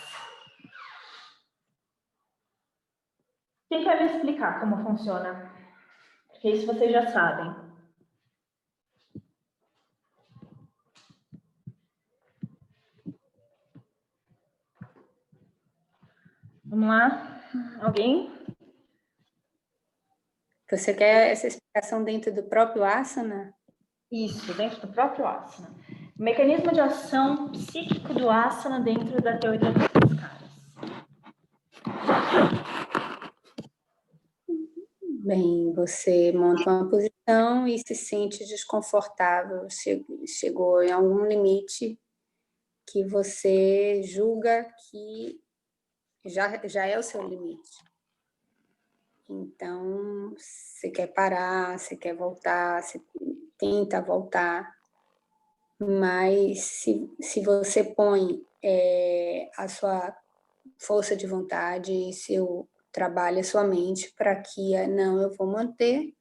Quem quer me explicar como funciona? Porque isso vocês já sabem. Vamos lá? Alguém? Você quer essa explicação dentro do próprio asana? Isso, dentro do próprio asana. O mecanismo de ação psíquico do asana dentro da teoria dos samskaras. Bem, você monta uma posição e se sente desconfortável, chegou em algum limite que você julga que já é o seu limite. Então, você quer parar, você quer voltar, você tenta voltar, mas se você põe a sua força de vontade, seu trabalho, a sua mente para que não, eu vou manter,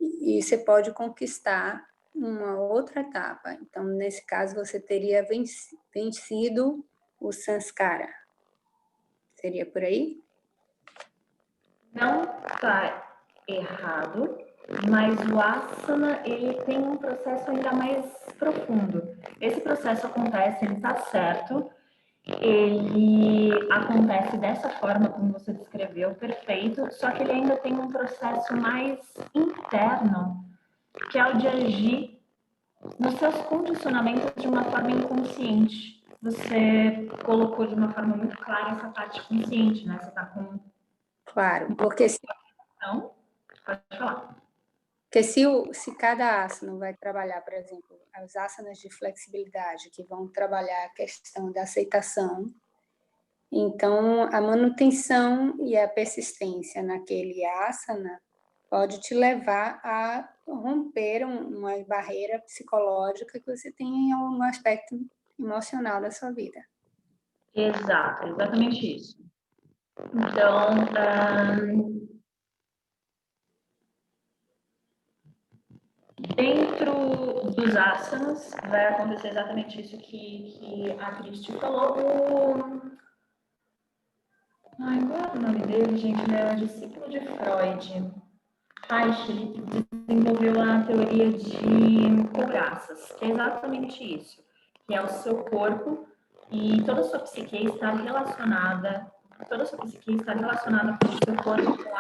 e você pode conquistar uma outra etapa. Então, nesse caso, você teria vencido o samskara. Seria por aí? Não está errado, mas o asana ele tem um processo ainda mais profundo. Esse processo acontece, ele está certo, ele acontece dessa forma como você descreveu, perfeito, só que ele ainda tem um processo mais interno, que é o de agir nos seus condicionamentos de uma forma inconsciente. Você colocou de uma forma muito clara essa parte consciente, né? Você está com... Claro, porque Então, pode falar. Porque se cada asana vai trabalhar, por exemplo, as asanas de flexibilidade, que vão trabalhar a questão da aceitação, então a manutenção e a persistência naquele asana pode te levar a romper uma barreira psicológica que você tem em algum aspecto emocional da sua vida. Exato, exatamente isso. Então, dentro dos asanas, vai acontecer exatamente isso que a Cristi falou. Ai, qual é o nome dele, gente? Ele era discípulo de Freud. Reich, ele desenvolveu a teoria de couraças, que é exatamente isso, que é o seu corpo e toda a sua psique está relacionada, com o seu corpo, com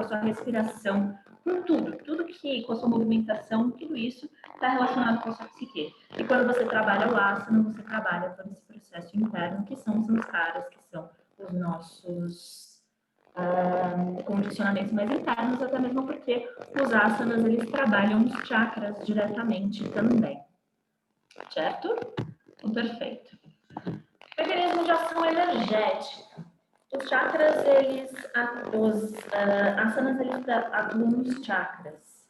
a sua respiração, com tudo que, com a sua movimentação, tudo isso está relacionado com a sua psique. E quando você trabalha o asana, você trabalha todo esse processo interno, que são os samskaras, que são os nossos condicionamentos mais internos, até mesmo porque os asanas, eles trabalham os chakras diretamente também. Certo? Então, perfeito. Mecanismo de ação energética. Os chakras, os asanas, eles atuam nos chakras.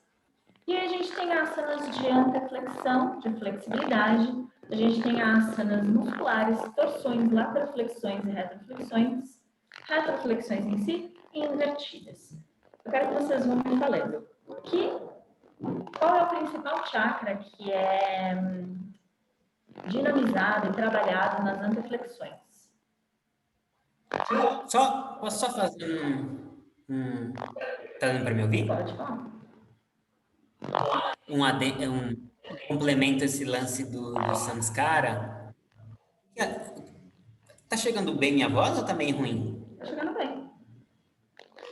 E a gente tem asanas de anteflexão, de flexibilidade. A gente tem asanas musculares, torções, lateroflexões e retroflexões. Retroflexões em si e invertidas. Eu quero que vocês vão me falando. Qual é o principal chakra que é dinamizado e trabalhado nas anteflexões? Posso só fazer Tá dando para me ouvir? Pode falar. Um complemento a esse lance do samskara. Tá chegando bem minha voz ou tá meio ruim? Tá chegando bem.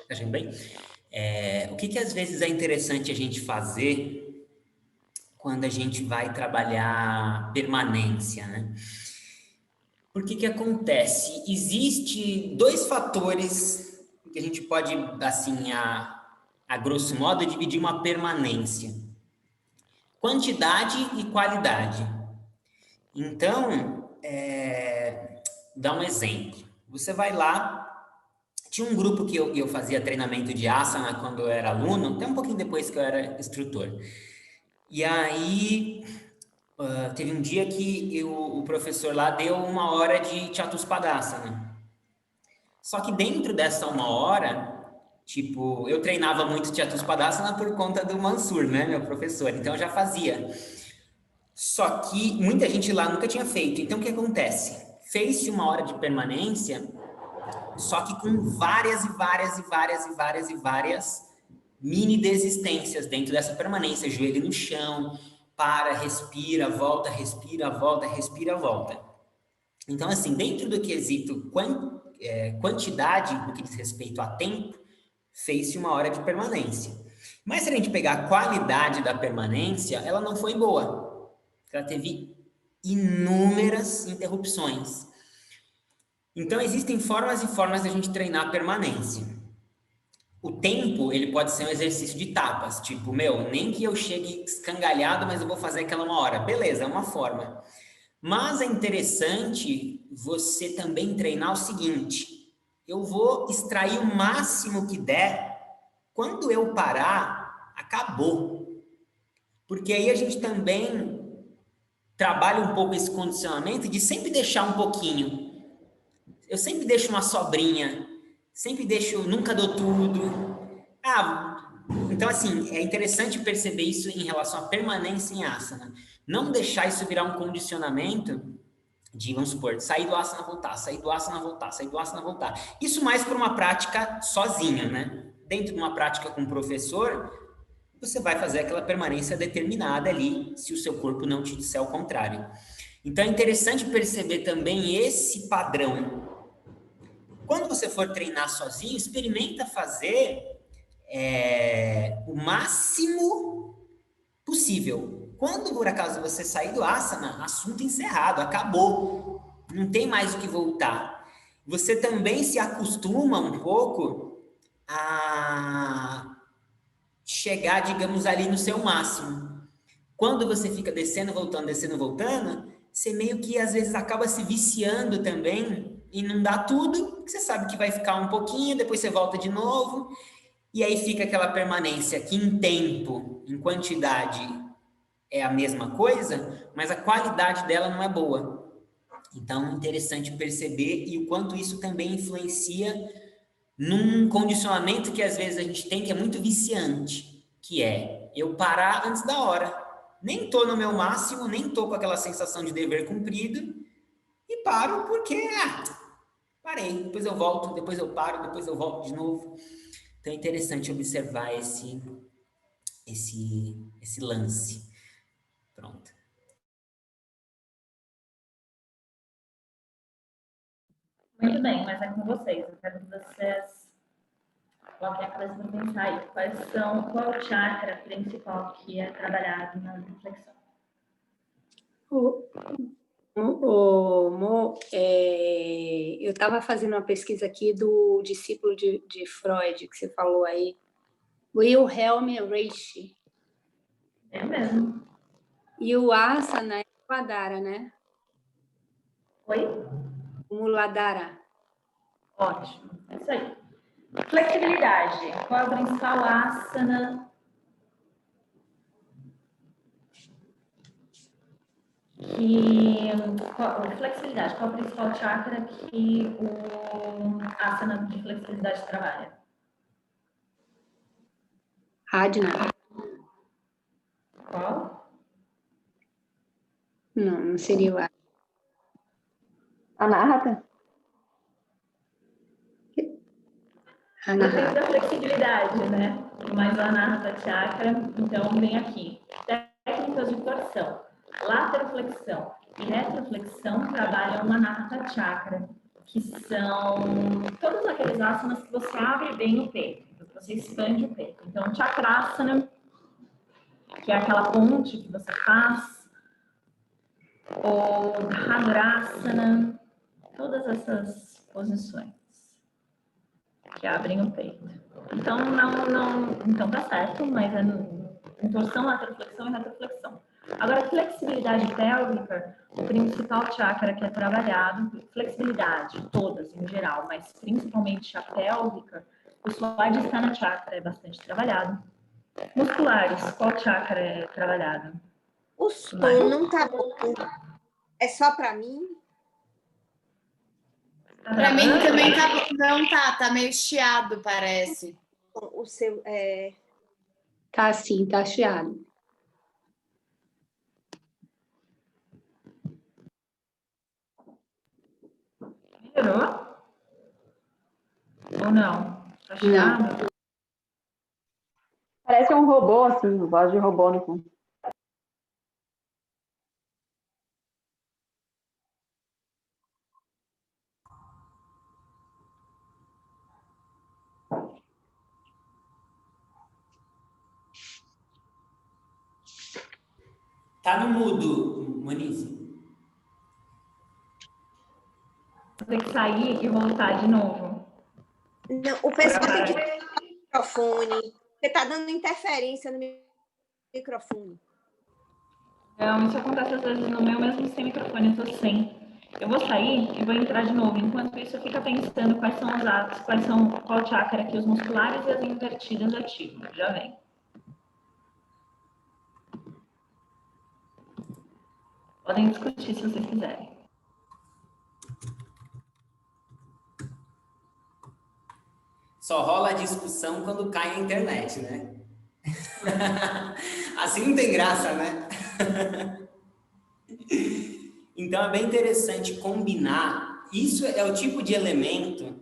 Tá chegando bem? O que às vezes é interessante a gente fazer quando a gente vai trabalhar permanência, né? Por que que acontece? Existe 2 fatores que a gente pode, assim, a grosso modo, dividir uma permanência. Quantidade e qualidade. Então, dá um exemplo. Você vai lá, tinha um grupo que eu fazia treinamento de asana quando eu era aluno, até um pouquinho depois que eu era instrutor. E aí, teve um dia que o professor lá deu 1 hora de Chatuspadasana. Só que dentro dessa 1 hora, tipo, eu treinava muito Chatuspadasana por conta do Mansur, né, meu professor, então eu já fazia. Só que muita gente lá nunca tinha feito. Então, o que acontece? Fez-se 1 hora de permanência, só que com várias mini desistências dentro dessa permanência. Joelho no chão, para, respira, volta, respira, volta, respira, volta. Então, assim, dentro do quesito quantidade, no que diz respeito a tempo, fez-se 1 hora de permanência. Mas se a gente pegar a qualidade da permanência, ela não foi boa. Ela teve inúmeras interrupções. Então, existem formas e formas de a gente treinar a permanência. O tempo, ele pode ser um exercício de etapas. Tipo, nem que eu chegue escangalhado, mas eu vou fazer aquela 1 hora. Beleza, é uma forma. Mas é interessante você também treinar o seguinte: eu vou extrair o máximo que der. Quando eu parar, acabou. Porque aí a gente também trabalha um pouco esse condicionamento de sempre deixar um pouquinho. Eu sempre deixo uma sobrinha, sempre deixo, nunca dou tudo. Então assim, é interessante perceber isso em relação à permanência em asana. Não deixar isso virar um condicionamento de, vamos supor, sair do asana, voltar, sair do asana, voltar, sair do asana, voltar. Isso mais para uma prática sozinha, né? Dentro de uma prática com o professor, você vai fazer aquela permanência determinada ali, se o seu corpo não te disser o contrário. Então, é interessante perceber também esse padrão. Quando você for treinar sozinho, experimenta fazer o máximo possível. Quando, por acaso, você sair do asana, assunto encerrado, acabou. Não tem mais o que voltar. Você também se acostuma um pouco a chegar, digamos, ali no seu máximo. Quando você fica descendo, voltando, você meio que, às vezes, acaba se viciando também e não dá tudo, porque você sabe que vai ficar um pouquinho, depois você volta de novo, e aí fica aquela permanência que em tempo, em quantidade, é a mesma coisa, mas a qualidade dela não é boa. Então, é interessante perceber e o quanto isso também influencia num condicionamento que às vezes a gente tem, que é muito viciante, que é eu parar antes da hora. Nem tô no meu máximo, nem tô com aquela sensação de dever cumprido, e paro porque, parei, depois eu volto, depois eu paro, depois eu volto de novo. Então é interessante observar esse lance. Pronto. Muito bem, mas é com vocês. Eu quero que vocês coloquem a cabeça para pensar aí. Qual é o chakra principal que é trabalhado na reflexão? Eu estava fazendo uma pesquisa aqui do discípulo de Freud, que você falou aí, Wilhelm Reich. É mesmo. E o asana é o Muladhara, né? Oi? O Muladhara. Ótimo. É isso aí. Flexibilidade. Qual é o principal asana flexibilidade, qual é o principal chakra que o asana de flexibilidade trabalha? Ajna. Qual? Não seria o Ajna. Anahata? Depende da flexibilidade, né? Mas o Anahata Chakra, então, vem aqui. Técnicas de torção. Lateroflexão e retroflexão trabalham o Anahata Chakra, que são todos aqueles asanas que você abre bem o peito, que você expande o peito. Então, Chakrasana que é aquela ponte que você faz, ou Dhanursasana, todas essas posições que abrem o peito. Então, então tá certo, mas é torção, lateroflexão e retroflexão. Agora, flexibilidade pélvica, o principal chakra que é trabalhado, flexibilidade, todas em geral, mas principalmente a pélvica, o Swadhisthana chakra é bastante trabalhado. Musculares, qual chakra é trabalhado? O som não tá bom. É só para mim? Para mim também tá meio chiado, parece. O seu Tá assim, tá chiado. Melhorou? Ou não? Tá chiado? Parece um robô, assim, voz de robô no fundo. Tá no mudo, Moniz. Vou ter que sair e voltar de novo. Não, o pessoal tem que ver o microfone. Você tá dando interferência no microfone. Não, isso acontece às vezes no meu mesmo sem microfone, eu tô sem. Eu vou sair e vou entrar de novo. Enquanto isso, fica pensando quais são os atos, qual chakra que os musculares e as invertidas ativam. Já vem. Podem discutir se vocês quiserem. Só rola a discussão quando cai a internet, né? Assim não tem graça, né? Então é bem interessante combinar. Isso é o tipo de elemento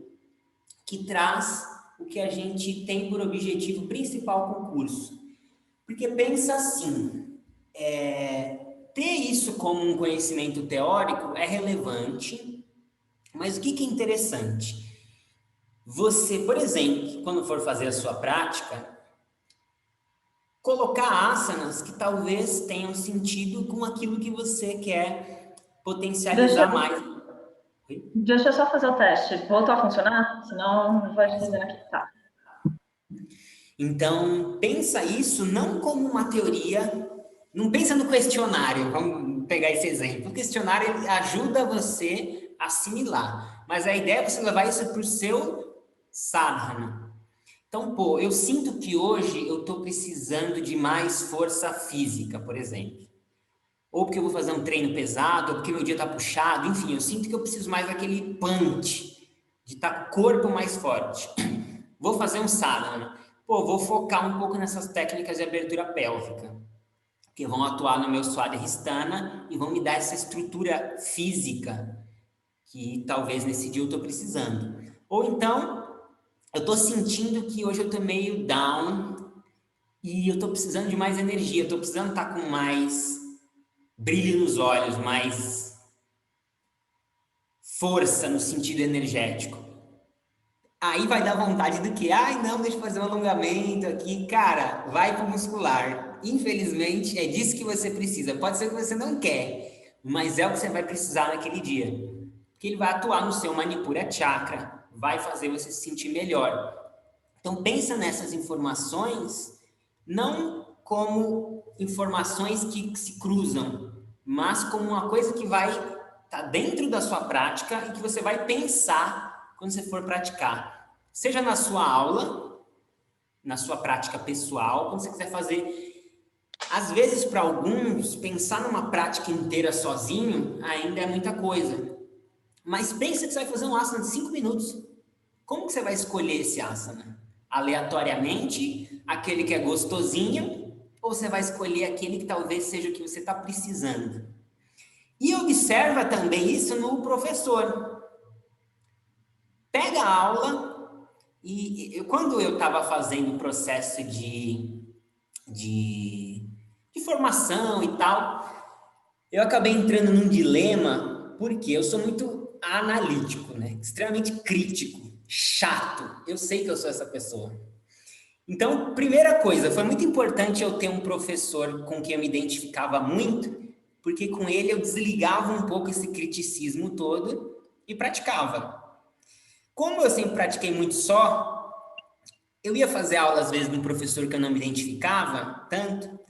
que traz o que a gente tem por objetivo principal com o curso. Porque pensa assim, ter isso como um conhecimento teórico é relevante, mas o que é interessante? Você, por exemplo, quando for fazer a sua prática, colocar asanas que talvez tenham sentido com aquilo que você quer potencializar mais. Deixa eu só fazer o teste. Voltou a funcionar? Senão vai dizendo aqui que tá. Então, pensa isso não como uma teoria, não pensa no questionário, vamos pegar esse exemplo. O questionário ele ajuda você a assimilar, mas a ideia é você levar isso para o seu sadhana. Então, pô, eu sinto que hoje eu estou precisando de mais força física, por exemplo. Ou porque eu vou fazer um treino pesado, ou porque meu dia está puxado, enfim, eu sinto que eu preciso mais daquele punch, de estar com o corpo mais forte. Vou fazer um sadhana. Pô, vou focar um pouco nessas técnicas de abertura pélvica, que vão atuar no meu Swadhisthana e vão me dar essa estrutura física que talvez nesse dia eu estou precisando. Ou então, eu estou sentindo que hoje eu estou meio down e eu estou precisando de mais energia, eu estou precisando estar com mais brilho nos olhos, mais força no sentido energético. Aí vai dar vontade do que? Ai, não, deixa eu fazer um alongamento aqui. Cara, vai pro muscular. Infelizmente, é disso que você precisa. Pode ser que você não quer, mas é o que você vai precisar naquele dia. Porque ele vai atuar no seu Manipura Chakra, vai fazer você se sentir melhor. Então, pensa nessas informações não como informações que se cruzam, mas como uma coisa que vai estar dentro da sua prática e que você vai pensar quando você for praticar. Seja na sua aula, na sua prática pessoal, quando você quiser fazer. Às vezes, para alguns, pensar numa prática inteira sozinho ainda é muita coisa. Mas pensa que você vai fazer um asana de 5 minutos. Como que você vai escolher esse asana? Aleatoriamente, aquele que é gostosinho, ou você vai escolher aquele que talvez seja o que você está precisando? E observa também isso no professor. Pega a aula e quando eu estava fazendo o processo de formação e tal, eu acabei entrando num dilema, porque eu sou muito analítico, né? Extremamente crítico, chato. Eu sei que eu sou essa pessoa. Então, primeira coisa, foi muito importante eu ter um professor com quem eu me identificava muito, porque com ele eu desligava um pouco esse criticismo todo e praticava. Como eu sempre pratiquei muito só, eu ia fazer aula às vezes de um professor que eu não me identificava tanto,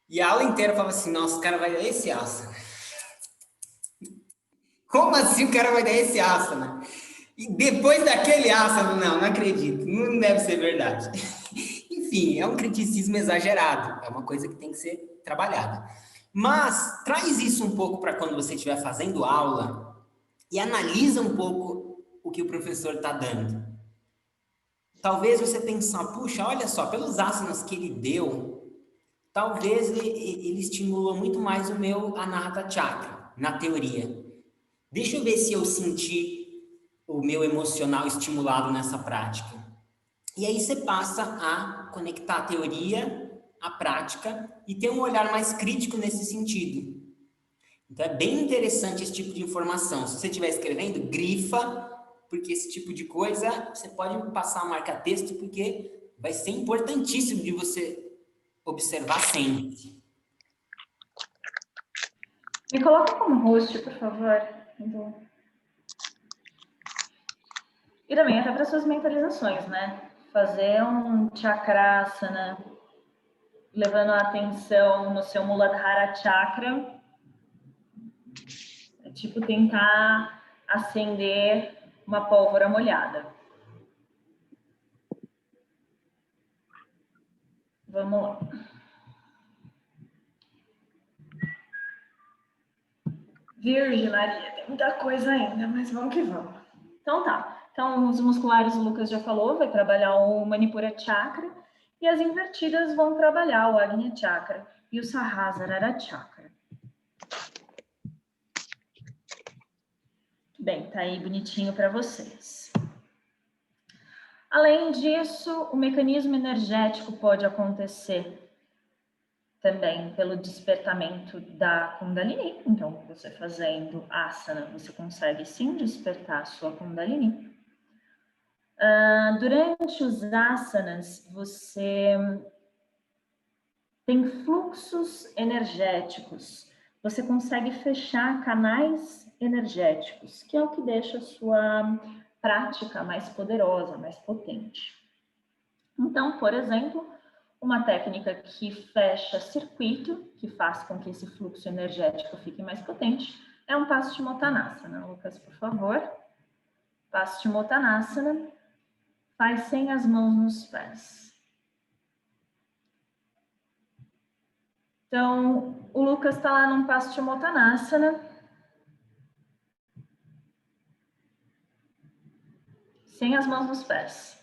e a aula inteira eu falava assim, nossa, o cara vai dar esse asana. Como assim o cara vai dar esse asana? E depois daquele asana, não acredito, não deve ser verdade. Enfim, é um criticismo exagerado, é uma coisa que tem que ser trabalhada. Mas traz isso um pouco para quando você estiver fazendo aula e analisa um pouco o que o professor está dando. Talvez você pensar, puxa, olha só, pelos asanas que ele deu, talvez ele estimulou muito mais o meu Anahata Chakra, na teoria. Deixa eu ver se eu senti o meu emocional estimulado nessa prática. E aí você passa a conectar a teoria à prática e ter um olhar mais crítico nesse sentido. Então é bem interessante esse tipo de informação. Se você estiver escrevendo, grifa, porque esse tipo de coisa você pode passar a marca-texto, porque vai ser importantíssimo de você observar sempre. Me coloca como host, por favor. E também até para suas mentalizações, né? Fazer um chakrasana, levando a atenção no seu Muladhara Chakra. É tipo tentar acender uma pólvora molhada. Vamos lá. Virgem Maria, tem muita coisa ainda, mas vamos que vamos. Então tá. Então, os musculares o Lucas já falou, vai trabalhar o Manipura Chakra, e as invertidas vão trabalhar o Agnya Chakra e o Sahasrara Chakra. Bem, tá aí bonitinho para vocês. Além disso, o mecanismo energético pode acontecer também pelo despertamento da Kundalini. Então, você fazendo asana, você consegue sim despertar a sua Kundalini. Durante os asanas, você tem fluxos energéticos. Você consegue fechar canais energéticos, que é o que deixa a sua prática mais poderosa, mais potente. Então, por exemplo, uma técnica que fecha circuito, que faz com que esse fluxo energético fique mais potente, é um Paschimottanasana. Lucas, por favor. Paschimottanasana. Faz sem as mãos nos pés. Então, o Lucas está lá num Paschimottanasana. Sem as mãos nos pés.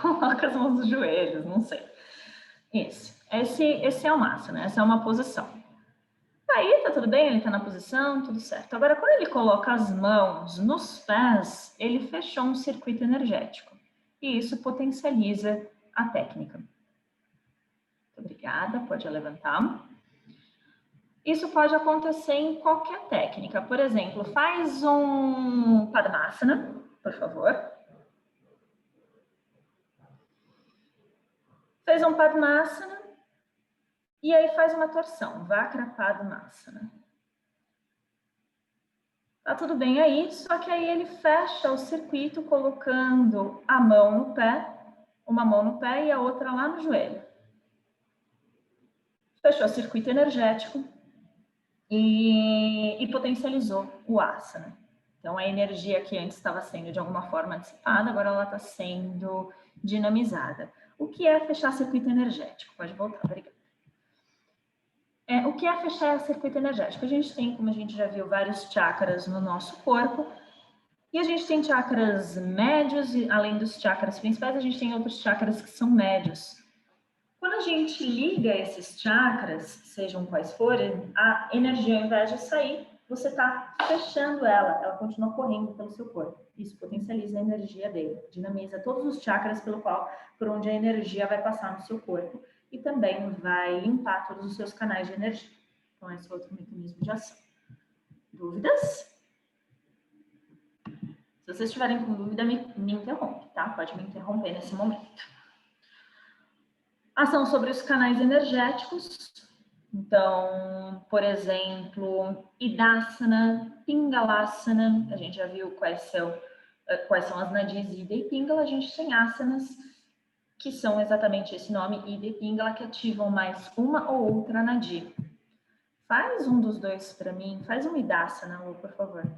Coloca as mãos nos joelhos, não sei. Isso. Esse é o asana, essa é uma posição. Aí tá tudo bem, ele tá na posição, tudo certo. Agora, quando ele coloca as mãos nos pés, ele fechou um circuito energético. E isso potencializa a técnica. Muito obrigada, pode levantar. Isso pode acontecer em qualquer técnica. Por exemplo, faz um Padmasana, por favor. Fez um Padmasana. E aí faz uma torção, Vakra-Padmasana. Tá tudo bem aí, só que aí ele fecha o circuito colocando a mão no pé, uma mão no pé e a outra lá no joelho. Fechou o circuito energético e potencializou o asana. Então a energia que antes estava sendo de alguma forma dissipada, agora ela está sendo dinamizada. O que é fechar circuito energético? Pode voltar, obrigada. O que é fechar circuito energético? A gente tem, como a gente já viu, vários chakras no nosso corpo. E a gente tem chakras médios, e além dos chakras principais, a gente tem outros chakras que são médios. Quando a gente liga esses chakras, sejam quais forem, a energia, ao invés de sair, você está fechando ela continua correndo pelo seu corpo. Isso potencializa a energia dele, dinamiza todos os chakras por onde a energia vai passar no seu corpo. E também vai limpar todos os seus canais de energia. Então, esse é outro mecanismo de ação. Dúvidas? Se Se vocês estiverem com dúvida, me interrompe, tá? Pode me interromper nesse momento. Ação sobre os canais energéticos. Então, por exemplo, Idasana, Pingalasana, a gente já viu quais são as nadis Ida e Pingala. A gente tem asanas que são exatamente esse nome, Ida e Pingala, que ativam mais uma ou outra nadi. Faz um dos dois para mim, faz uma Idasana, Lu, por favor.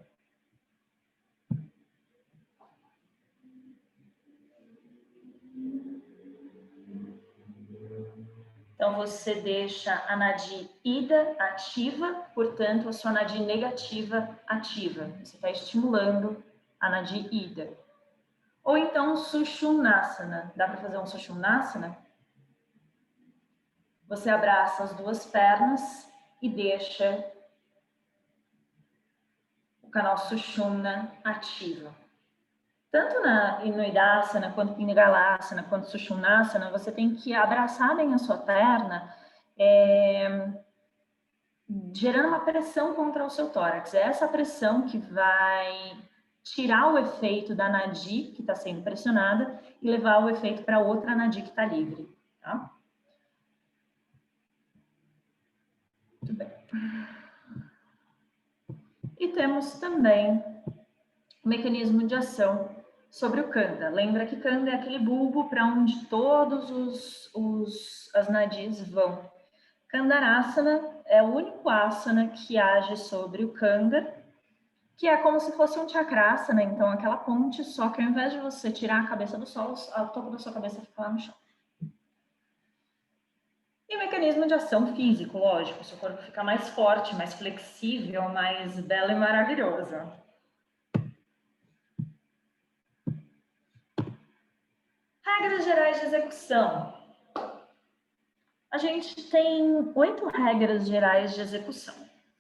Então, você deixa a nadi Ida ativa, portanto, a sua nadi negativa ativa. Você está estimulando a nadi Ida. Ou então, Sushumnasana. Dá para fazer um Sushumnasana? Você abraça as duas pernas e deixa o canal Sushumna ativo. Tanto no Idasana, quanto Pingalasana, quanto Sushumnasana, você tem que abraçar bem a sua perna, gerando uma pressão contra o seu tórax. É essa pressão que vai tirar o efeito da nadi que está sendo pressionada e levar o efeito para outra nadi que está livre. Tá? Muito bem. E temos também o mecanismo de ação sobre o Kanda. Lembra que Kanda é aquele bulbo para onde todos as nadis vão. Kandarasana é o único asana que age sobre o Kanda, que é como se fosse um chakrasana, então aquela ponte, só que ao invés de você tirar a cabeça do solo, o topo da sua cabeça fica lá no chão. E o mecanismo de ação físico, lógico, seu corpo fica mais forte, mais flexível, mais belo e maravilhoso. Regras gerais de execução. A gente tem 8 regras gerais de execução.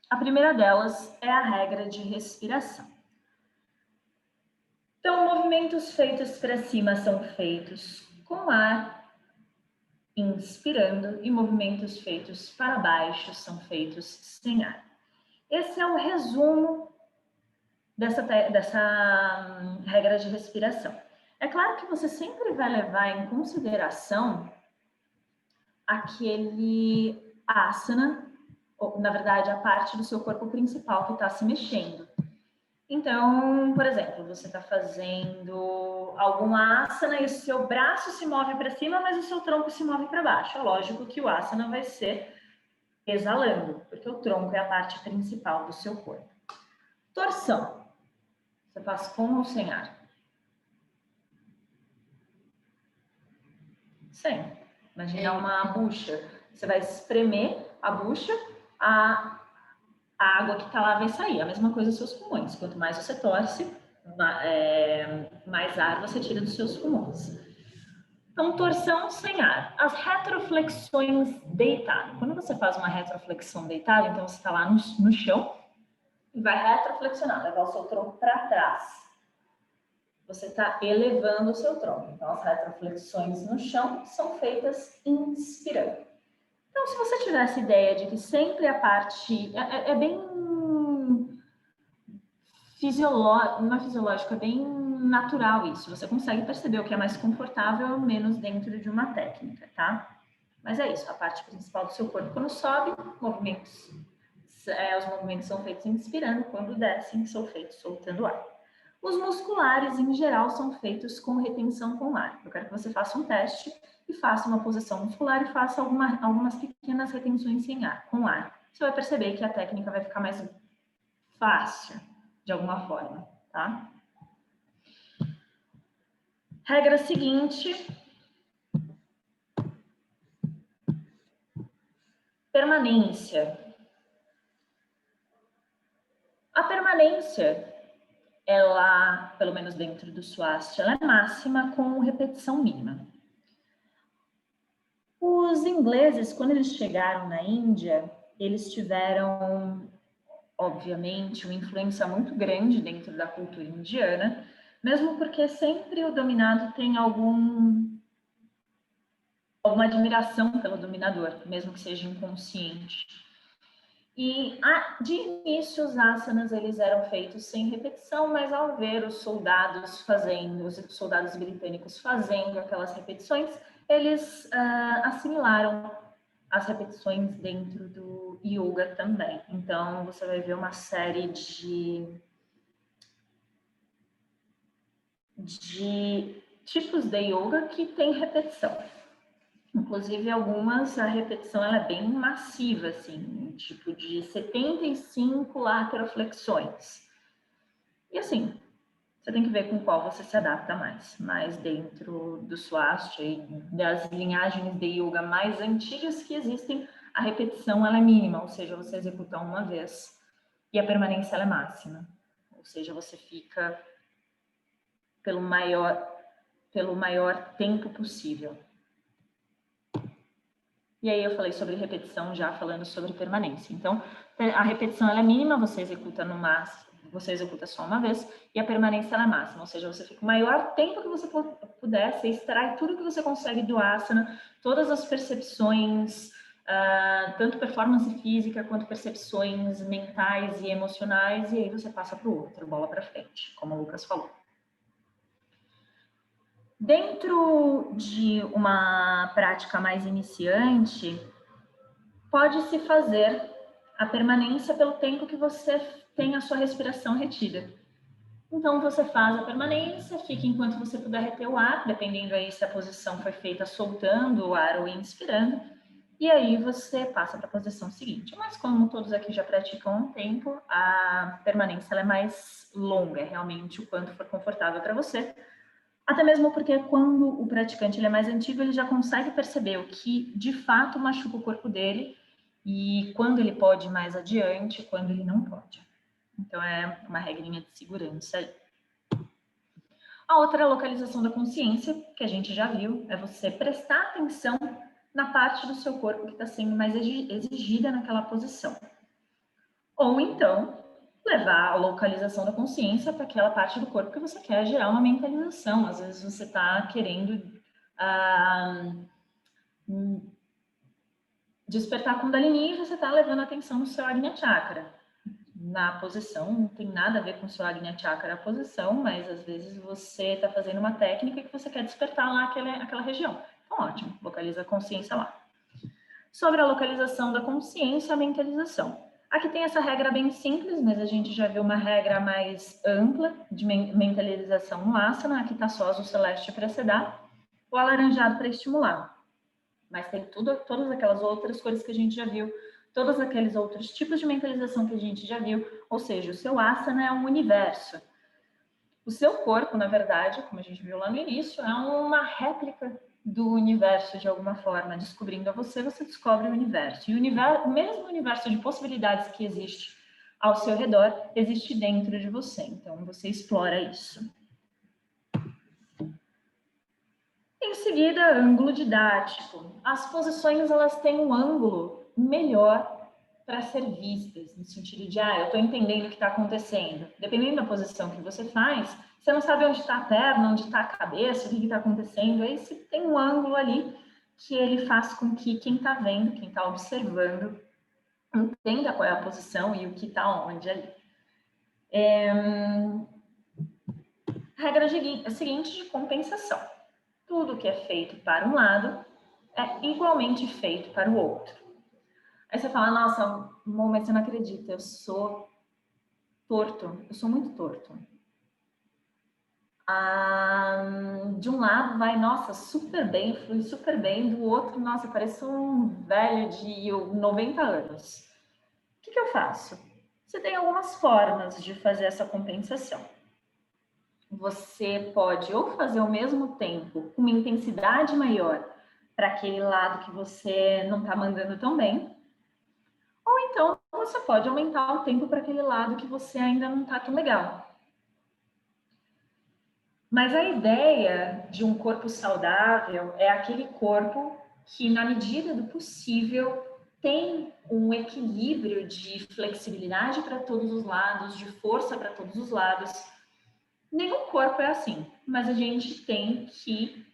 A primeira delas é a regra de respiração. Então, movimentos feitos para cima são feitos com ar, inspirando, e movimentos feitos para baixo são feitos sem ar. Esse é o resumo dessa regra de respiração. É claro que você sempre vai levar em consideração aquele asana, ou, na verdade, a parte do seu corpo principal que está se mexendo. Então, por exemplo, você está fazendo algum asana e o seu braço se move para cima, mas o seu tronco se move para baixo. É lógico que o asana vai ser exalando, porque o tronco é a parte principal do seu corpo. Torção. Você faz com ou sem ar? Sem. Imagina uma bucha. Você vai espremer a bucha, a água que está lá vai sair. A mesma coisa dos seus pulmões. Quanto mais você torce, mais ar você tira dos seus pulmões. Então, torção sem ar. As retroflexões deitado. Quando você faz uma retroflexão deitada, então você está lá no chão e vai retroflexionar, levar o seu tronco para trás. Você está elevando o seu tronco. Então, as retroflexões no chão são feitas inspirando. Então, se você tivesse ideia de que sempre a parte... É bem fisiológico, não é fisiológico, é bem natural isso. Você consegue perceber o que é mais confortável ou menos dentro de uma técnica, tá? Mas é isso, a parte principal do seu corpo. Quando sobe, os movimentos são feitos inspirando, quando descem, são feitos soltando ar. Os musculares, em geral, são feitos com retenção com ar. Eu quero que você faça um teste e faça uma posição muscular e faça algumas pequenas retenções com ar. Você vai perceber que a técnica vai ficar mais fácil, de alguma forma, tá? Regra seguinte. Permanência. A permanência, ela, pelo menos dentro do Swastika, ela é máxima com repetição mínima. Os ingleses, quando eles chegaram na Índia, eles tiveram, obviamente, uma influência muito grande dentro da cultura indiana, mesmo porque sempre o dominado tem alguma admiração pelo dominador, mesmo que seja inconsciente. E de início os asanas eles eram feitos sem repetição, mas ao ver os soldados britânicos fazendo aquelas repetições, eles assimilaram as repetições dentro do yoga também. Então você vai ver uma série de tipos de yoga que tem repetição. Inclusive, algumas, a repetição ela é bem massiva, assim, tipo de 75 lateroflexões. E assim, você tem que ver com qual você se adapta mais. Mas dentro do Swastika e das linhagens de yoga mais antigas que existem, a repetição ela é mínima, ou seja, você executa uma vez e a permanência ela é máxima. Ou seja, você fica pelo maior tempo possível. E aí eu falei sobre repetição já falando sobre permanência. Então, a repetição ela é mínima, você executa no máximo, você executa só uma vez, e a permanência ela é máxima, ou seja, você fica o maior tempo que você puder, você extrai tudo que você consegue do asana, todas as percepções, tanto performance física quanto percepções mentais e emocionais, e aí você passa para o outro, bola para frente, como o Lucas falou. Dentro de uma prática mais iniciante, pode-se fazer a permanência pelo tempo que você tem a sua respiração retida. Então, você faz a permanência, fica enquanto você puder reter o ar, dependendo aí se a posição foi feita soltando o ar ou inspirando, e aí você passa para a posição seguinte. Mas como todos aqui já praticam há um tempo, a permanência ela é mais longa, é realmente o quanto for confortável para você. Até mesmo porque quando o praticante ele é mais antigo, ele já consegue perceber o que de fato machuca o corpo dele e quando ele pode ir mais adiante e quando ele não pode. Então é uma regrinha de segurança aí. A outra localização da consciência, que a gente já viu, é você prestar atenção na parte do seu corpo que está sendo mais exigida naquela posição. Ou então, levar a localização da consciência para aquela parte do corpo que você quer gerar uma mentalização. Às vezes você está querendo despertar Kundalini e você está levando a atenção no seu Agnya Chakra. Na posição, não tem nada a ver com o seu Agnya Chakra a posição, mas às vezes você está fazendo uma técnica que você quer despertar lá aquela região. Então, ótimo, localiza a consciência lá. Sobre a localização da consciência, a mentalização. Aqui tem essa regra bem simples, mas a gente já viu uma regra mais ampla de mentalização no asana. Aqui está só azul celeste para sedar, o alaranjado para estimular. Mas tem todas aquelas outras cores que a gente já viu, todos aqueles outros tipos de mentalização que a gente já viu, ou seja, o seu asana é um universo. O seu corpo, na verdade, como a gente viu lá no início, é uma réplica do universo de alguma forma. Descobrindo a você, você descobre o universo. E o mesmo universo de possibilidades que existe ao seu redor, existe dentro de você. Então, você explora isso. Em seguida, ângulo didático. As posições, elas têm um ângulo melhor para ser vistas, no sentido de, eu estou entendendo o que está acontecendo. Dependendo da posição que você faz, você não sabe onde está a perna, onde está a cabeça, o que está acontecendo. Aí você tem um ângulo ali que ele faz com que quem está vendo, quem está observando, entenda qual é a posição e o que está onde ali. Regra seguinte de compensação. Tudo que é feito para um lado é igualmente feito para o outro. Aí você fala, nossa, mas você não acredita, eu sou torto, eu sou muito torto. De um lado vai, nossa, super bem, flui super bem, do outro, nossa, parece um velho de 90 anos. O que eu faço? Você tem algumas formas de fazer essa compensação. Você pode ou fazer ao mesmo tempo com uma intensidade maior para aquele lado que você não está mandando tão bem, ou então você pode aumentar o tempo para aquele lado que você ainda não está tão legal. Mas a ideia de um corpo saudável é aquele corpo que, na medida do possível, tem um equilíbrio de flexibilidade para todos os lados, de força para todos os lados. Nenhum corpo é assim, mas a gente tem que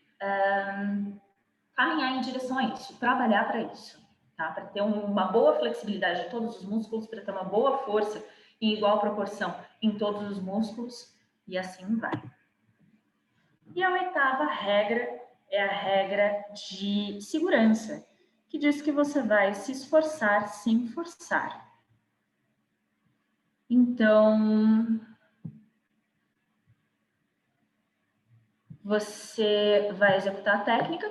caminhar em direção a isso, trabalhar para isso. tá? Para ter uma boa flexibilidade de todos os músculos, para ter uma boa força em igual proporção em todos os músculos, e assim vai. E a oitava regra é a regra de segurança, que diz que você vai se esforçar sem forçar. Então, você vai executar a técnica,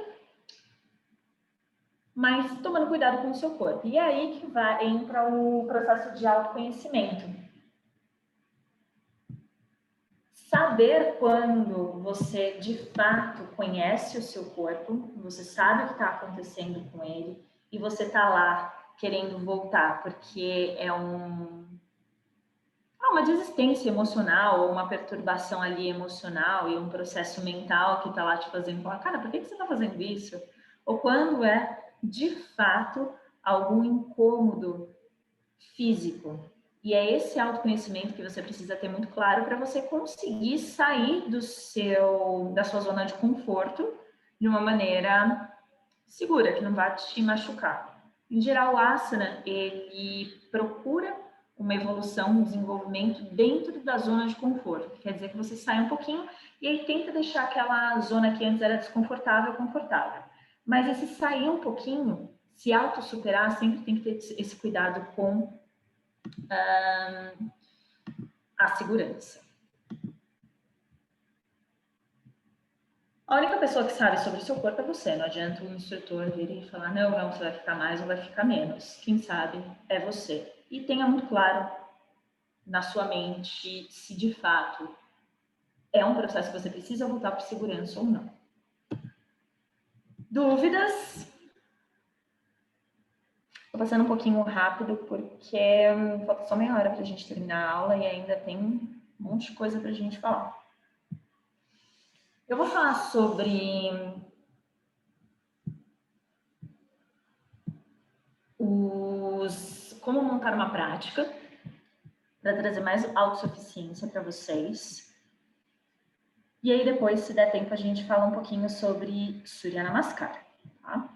mas tomando cuidado com o seu corpo. E é aí que entra o processo de autoconhecimento. Saber quando você, de fato, conhece o seu corpo, você sabe o que está acontecendo com ele, e você está lá querendo voltar, porque é uma desistência emocional, ou uma perturbação ali emocional, e um processo mental que está lá te fazendo falar, cara, por que você está fazendo isso? Ou quando é, de fato, algum incômodo físico. E é esse autoconhecimento que você precisa ter muito claro para você conseguir sair da sua zona de conforto de uma maneira segura, que não vai te machucar. Em geral, o asana, ele procura uma evolução, um desenvolvimento dentro da zona de conforto. Quer dizer que você sai um pouquinho e aí tenta deixar aquela zona que antes era desconfortável, confortável. Mas esse sair um pouquinho, se autossuperar, sempre tem que ter esse cuidado com a segurança. A única pessoa que sabe sobre o seu corpo é você. Não adianta o instrutor vir e falar, não, você vai ficar mais ou vai ficar menos. Quem sabe é você. E tenha muito claro na sua mente se de fato é um processo que você precisa voltar para segurança ou não. Dúvidas? Estou passando um pouquinho rápido porque falta só meia hora para a gente terminar a aula e ainda tem um monte de coisa para a gente falar. Eu vou falar sobre como montar uma prática para trazer mais autossuficiência para vocês. E aí depois, se der tempo, a gente fala um pouquinho sobre Surya Namaskar, tá?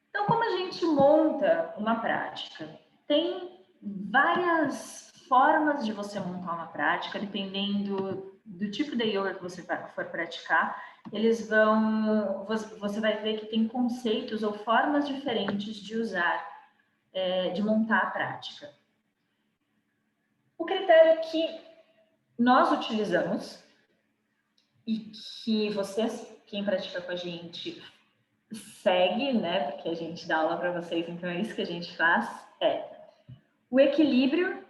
Então, como a gente monta uma prática? Tem várias formas de você montar uma prática, dependendo do tipo de yoga que você for praticar. Você vai ver que tem conceitos ou formas diferentes de usar, de montar a prática. O critério que nós utilizamos e que vocês, quem pratica com a gente, segue, né? Porque a gente dá aula para vocês, então é isso que a gente faz, o equilíbrio,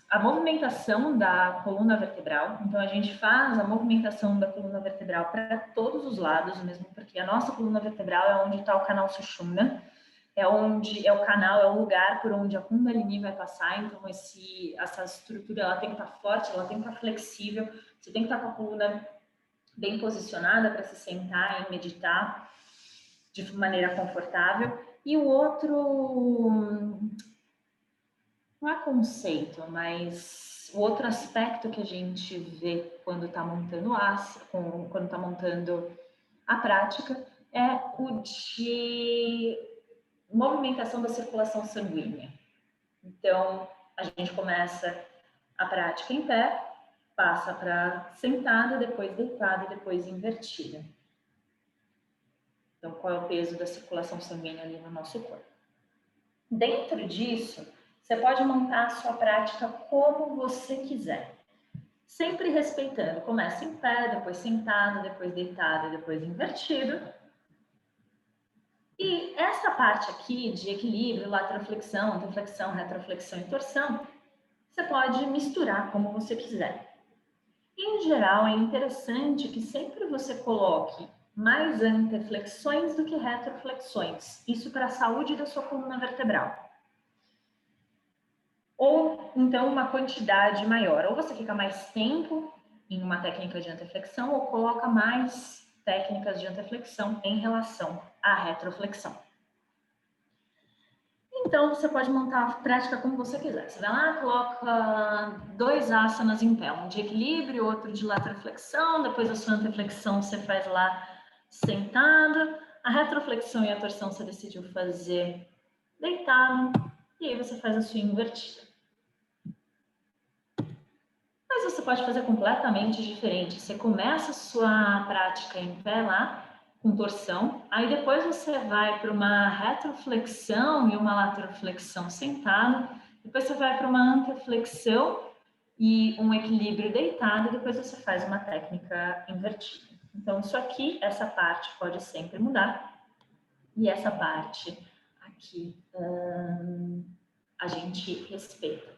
a movimentação da coluna vertebral. Então, a gente faz a movimentação da coluna vertebral para todos os lados, mesmo porque a nossa coluna vertebral é onde está o canal Sushumna, é o canal, é o lugar por onde a Kundalini vai passar. Então, essa estrutura, ela tem que estar forte, ela tem que estar flexível, você tem que estar com a coluna bem posicionada para se sentar e meditar de maneira confortável. E o outro, não é conceito, mas o outro aspecto que a gente vê quando está montando quando está montando a prática é o de movimentação da circulação sanguínea. Então, a gente começa a prática em pé, passa para sentada, depois deitada e depois invertida. Então, qual é o peso da circulação sanguínea ali no nosso corpo? Dentro disso, você pode montar a sua prática como você quiser. Sempre respeitando. Começa em pé, depois sentado, depois deitado e depois invertido. E essa parte aqui de equilíbrio, lateroflexão, anteroflexão, retroflexão e torção, você pode misturar como você quiser. Em geral, é interessante que sempre você coloque mais anterflexões do que retroflexões. Isso para a saúde da sua coluna vertebral. Ou, então, uma quantidade maior. Ou você fica mais tempo em uma técnica de anterflexão ou coloca mais técnicas de anterflexão em relação à retroflexão. Então, você pode montar a prática como você quiser. Você vai lá, coloca 2 asanas em pé, um de equilíbrio, outro de lateroflexão, depois a sua anterflexão você faz lá sentado. A retroflexão e a torção você decidiu fazer deitado. E aí você faz a sua invertida. Mas você pode fazer completamente diferente. Você começa a sua prática em pé lá, com torção. Aí depois você vai para uma retroflexão e uma lateroflexão sentado. Depois você vai para uma anterflexão e um equilíbrio deitado. E depois você faz uma técnica invertida. Então, isso aqui, essa parte pode sempre mudar. E essa parte aqui a gente respeita.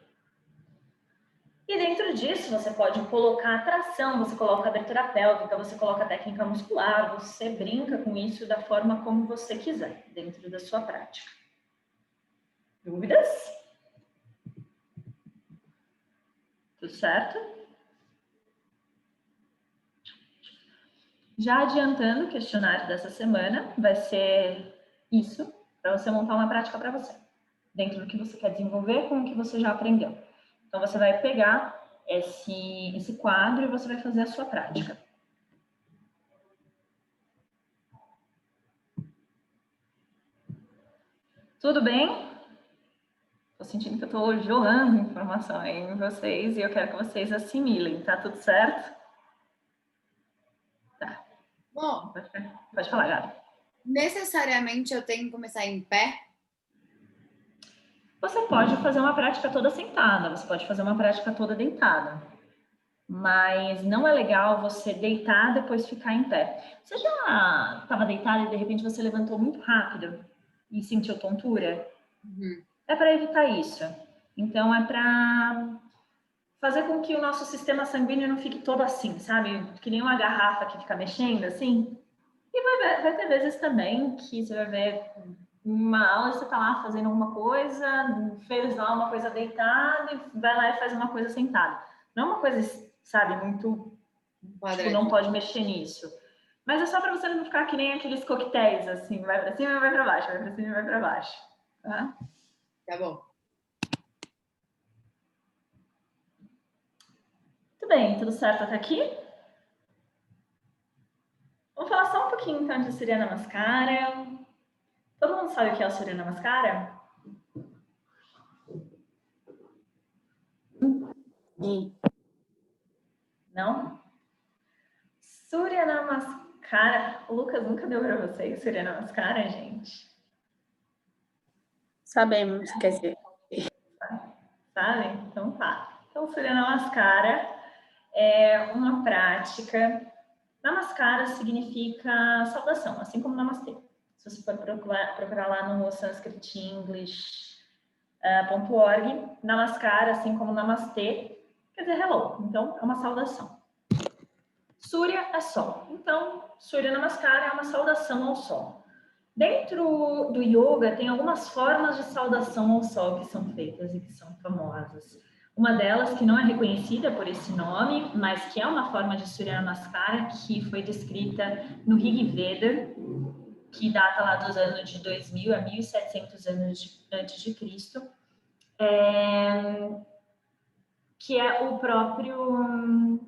E dentro disso, você pode colocar tração, você coloca abertura pélvica, você coloca técnica muscular, você brinca com isso da forma como você quiser, dentro da sua prática. Dúvidas? Tudo certo? Já adiantando, o questionário dessa semana vai ser isso, para você montar uma prática para você, dentro do que você quer desenvolver com o que você já aprendeu. Então, você vai pegar esse quadro e você vai fazer a sua prática. Tudo bem? Estou sentindo que eu estou jorrando informação em vocês e eu quero que vocês assimilem. Tá tudo certo? Tá. Bom, Pode falar, Gabi. Necessariamente eu tenho que começar em pé? Você pode fazer uma prática toda sentada, você pode fazer uma prática toda deitada. Mas não é legal você deitar e depois ficar em pé. Você já estava deitada e de repente você levantou muito rápido e sentiu tontura? Uhum. É para evitar isso. Então é para fazer com que o nosso sistema sanguíneo não fique todo assim, sabe? Que nem uma garrafa que fica mexendo assim. E vai ter vezes também que você vai ver uma aula, você tá lá fazendo alguma coisa, fez lá uma coisa deitada e vai lá e faz uma coisa sentada. Não é uma coisa, sabe, muito... Tipo, não pode mexer nisso. Mas é só para você não ficar que nem aqueles coquetéis, assim, vai para cima e vai para baixo, vai para cima e vai para baixo. Tá? Tá bom. Tudo bem, tudo certo até aqui? Vamos falar só um pouquinho então de Surya Namaskara. Todo mundo sabe o que é o Surya Namaskara? Não? Surya Namaskara. O Lucas nunca deu para vocês Surya Namaskara, gente? Sabemos, quer dizer. Sabe? Então tá. Então, Surya Namaskara é uma prática. Namaskara significa saudação, assim como Namastê. Se você for procurar lá no sanskritenglish.org, Namaskara, assim como Namastê, quer dizer hello. Então, é uma saudação. Surya é sol. Então, Surya Namaskara é uma saudação ao sol. Dentro do yoga, tem algumas formas de saudação ao sol que são feitas e que são famosas. Uma delas, que não é reconhecida por esse nome, mas que é uma forma de Surya Namaskara, que foi descrita no Rig Veda, que data lá dos anos de 2000 a 1700 anos antes de Cristo, que é o próprio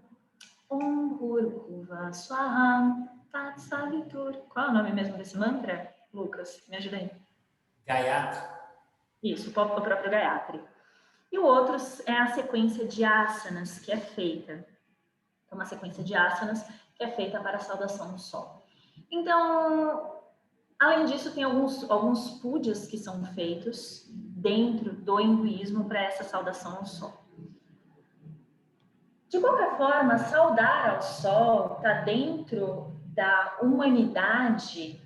Om Bhurbhuva Swaha Tatsavitur. Qual é o nome mesmo desse mantra, Lucas? Me ajuda aí. Gayatri. Isso, o próprio Gayatri. E o outro é a sequência de asanas que é feita. É uma sequência de asanas que é feita para a saudação do sol. Então, além disso, tem alguns pujas que são feitos dentro do hinduísmo para essa saudação ao sol. De qualquer forma, saudar ao sol está dentro da humanidade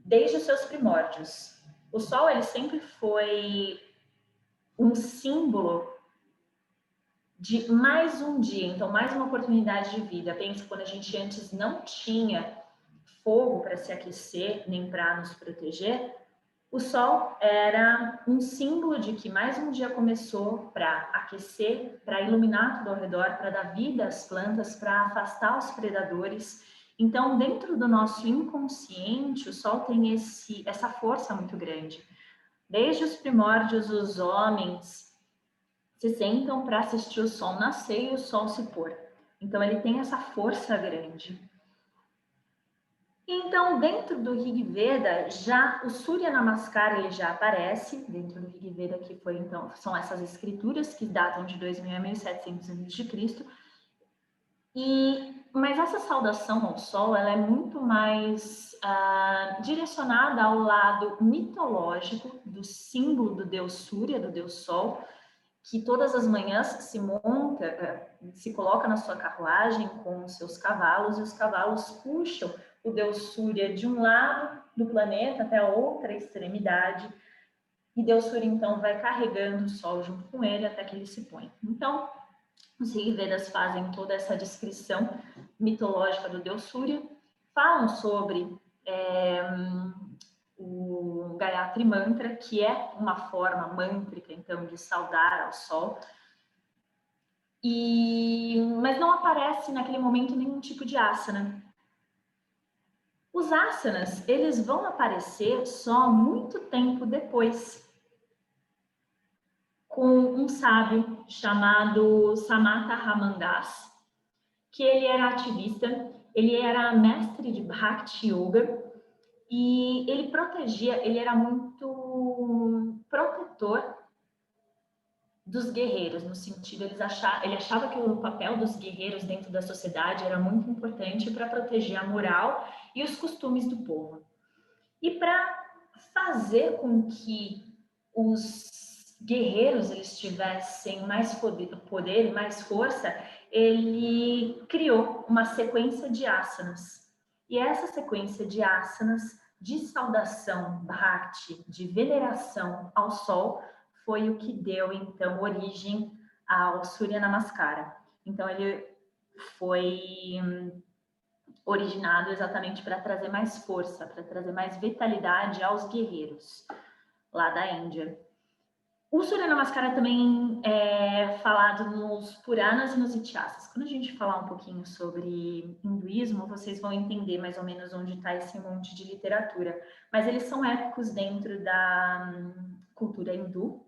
desde os seus primórdios. O sol, ele sempre foi um símbolo de mais um dia, então mais uma oportunidade de vida. Pensa, quando a gente antes não tinha fogo para se aquecer, nem para nos proteger, o sol era um símbolo de que mais um dia começou para aquecer, para iluminar tudo ao redor, para dar vida às plantas, para afastar os predadores. Então, dentro do nosso inconsciente, o sol tem essa força muito grande. Desde os primórdios, os homens se sentam para assistir o sol nascer e o sol se pôr. Então, ele tem essa força grande. Então, dentro do Rig Veda, já o Surya Namaskara ele já aparece dentro do Rig Veda, que foi então são essas escrituras que datam de 2000 a 1700 a.C. Mas essa saudação ao sol ela é muito mais direcionada ao lado mitológico do símbolo do deus Surya, do deus Sol, que todas as manhãs se monta, se coloca na sua carruagem com os seus cavalos, e os cavalos puxam o deus Surya de um lado do planeta até a outra extremidade, e deus Surya então vai carregando o sol junto com ele até que ele se põe. Então, os Rig Vedas fazem toda essa descrição mitológica do deus Surya, falam sobre o Gayatri Mantra, que é uma forma mântrica, então, de saudar ao sol. Mas não aparece naquele momento nenhum tipo de asana. Os asanas, eles vão aparecer só muito tempo depois, com um sábio chamado Samatha Ramandas, que ele era ativista, ele era mestre de Bhakti Yoga, e ele era muito protetor dos guerreiros, no sentido, ele achava que o papel dos guerreiros dentro da sociedade era muito importante para proteger a moral e os costumes do povo. E para fazer com que os guerreiros eles tivessem mais poder e mais força, ele criou uma sequência de asanas. E essa sequência de asanas de saudação bhakti, de veneração ao sol, foi o que deu, então, origem ao Surya Namaskara. Então, ele foi originado exatamente para trazer mais força, para trazer mais vitalidade aos guerreiros lá da Índia. O Surya Namaskara também é falado nos Puranas e nos Ityasas. Quando a gente falar um pouquinho sobre hinduísmo, vocês vão entender mais ou menos onde está esse monte de literatura. Mas eles são épicos dentro da cultura hindu.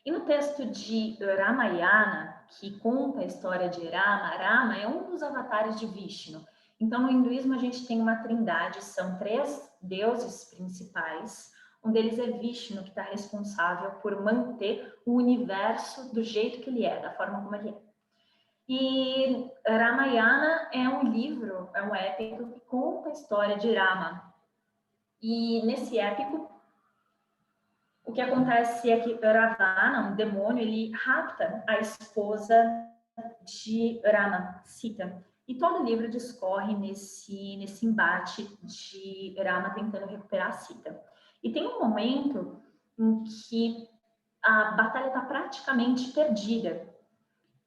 E no texto de Ramayana, que conta a história de Rama, Rama é um dos avatares de Vishnu. Então, no hinduísmo, a gente tem uma trindade, são 3 deuses principais. Um deles é Vishnu, que está responsável por manter o universo do jeito que ele é, da forma como ele é. E Ramayana é um livro, é um épico que conta a história de Rama. E nesse épico, o que acontece é que Ravana, um demônio, ele rapta a esposa de Rama, Sita. E todo o livro discorre nesse embate de Rama tentando recuperar a Sita. E tem um momento em que a batalha está praticamente perdida.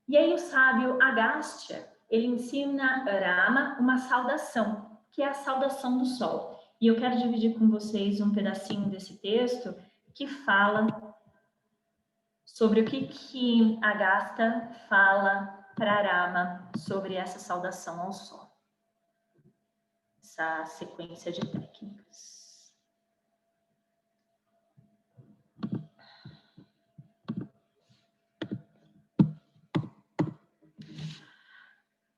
E aí o sábio Agastya, ele ensina Rama uma saudação, que é a saudação do sol. E eu quero dividir com vocês um pedacinho desse texto que fala sobre o que Agastya fala para Rama sobre essa saudação ao sol. Essa sequência de técnicas.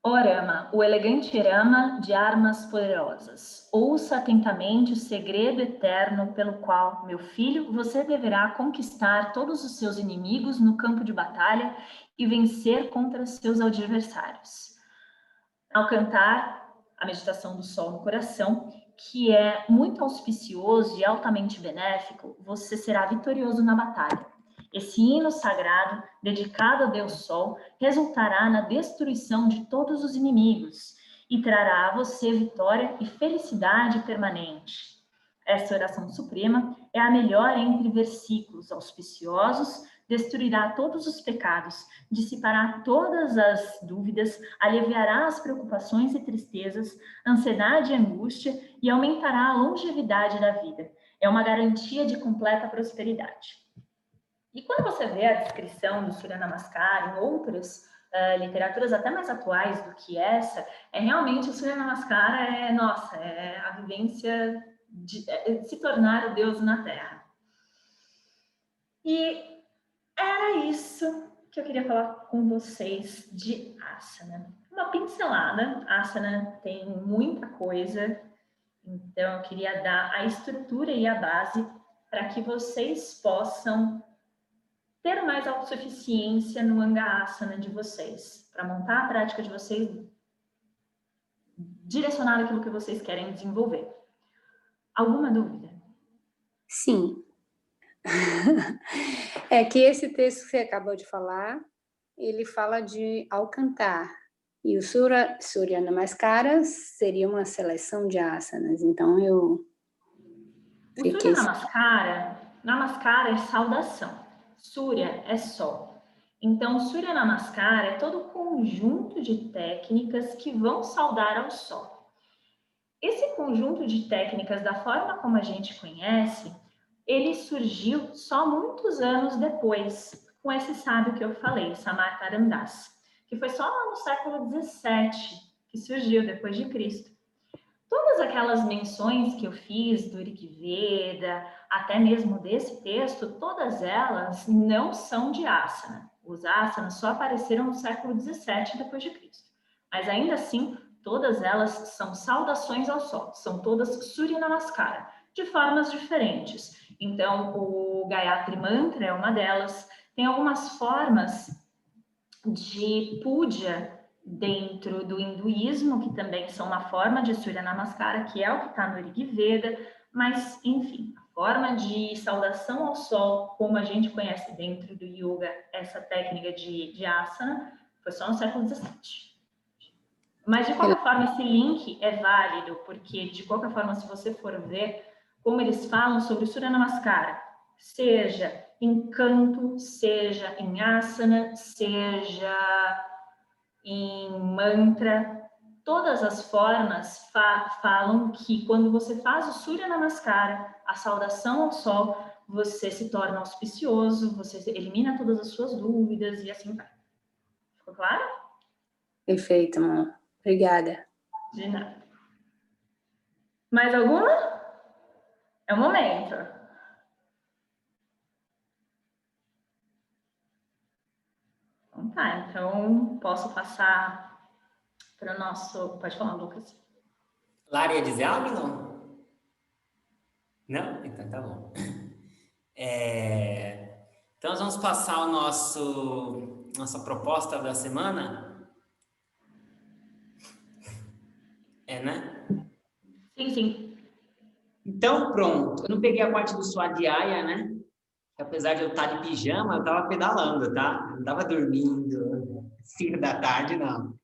Ó Rama, o elegante Rama de armas poderosas, ouça atentamente o segredo eterno pelo qual, meu filho, você deverá conquistar todos os seus inimigos no campo de batalha e vencer contra seus adversários. Ao cantar a meditação do sol no coração, que é muito auspicioso e altamente benéfico, você será vitorioso na batalha. Esse hino sagrado, dedicado ao Deus Sol, resultará na destruição de todos os inimigos e trará a você vitória e felicidade permanente. Essa oração suprema é a melhor entre versículos auspiciosos, destruirá todos os pecados, dissipará todas as dúvidas, aliviará as preocupações e tristezas, ansiedade e angústia e aumentará a longevidade da vida. É uma garantia de completa prosperidade. E quando você vê a descrição do Surya Namaskara em outras literaturas até mais atuais do que essa, realmente o Surya Namaskara é a vivência de se tornar o Deus na Terra. E era isso que eu queria falar com vocês de asana. Uma pincelada, asana tem muita coisa, Então, eu queria dar a estrutura e a base para que vocês possam ter mais autossuficiência no Anga Asana de vocês, para montar a prática de vocês direcionada àquilo que vocês querem desenvolver. Alguma dúvida? Sim. É que esse texto que você acabou de falar, ele fala de ao cantar. E o Surya Namaskara seria uma seleção de asanas. Então, eu fiquei... O Surya Namaskara é saudação. Surya é sol. Então, Surya Namaskara é todo o conjunto de técnicas que vão saudar ao sol. Esse conjunto de técnicas, da forma como a gente conhece, ele surgiu só muitos anos depois, com esse sábio que eu falei, Samarkand Das, que foi só no século 17 que surgiu, depois de Cristo. Todas aquelas menções que eu fiz do Rig Veda, até mesmo desse texto, todas elas não são de asana. Os asanas só apareceram no século 17 depois de Cristo. Mas ainda assim, todas elas são saudações ao sol, são todas Surya Namaskara, de formas diferentes. Então, o Gayatri Mantra é uma delas. Tem algumas formas de puja dentro do hinduísmo, que também são uma forma de Surya Namaskara, que é o que está no Rig Veda, mas, enfim, a forma de saudação ao sol, como a gente conhece dentro do yoga, essa técnica de asana, foi só no século XVII. Mas, de qualquer forma, esse link é válido, porque, de qualquer forma, se você for ver como eles falam sobre o Surya Namaskara, seja em canto, seja em asana, seja em mantra, todas as formas falam que quando você faz o Surya Namaskara, a saudação ao sol, você se torna auspicioso, você elimina todas as suas dúvidas e assim vai. Ficou claro? Perfeito, amor. Obrigada. De nada. Mais alguma? É o momento. Então tá, então posso passar para o nosso... Pode falar, Lucas. Lara ia dizer algo, não? Não? Então tá bom. Então nós vamos passar o nossa proposta da semana. Né? Sim, sim. Então, pronto. Eu não peguei a parte do Swadhyaya, né? Apesar de eu estar de pijama, eu estava pedalando, tá? Não estava dormindo 5 da tarde, não.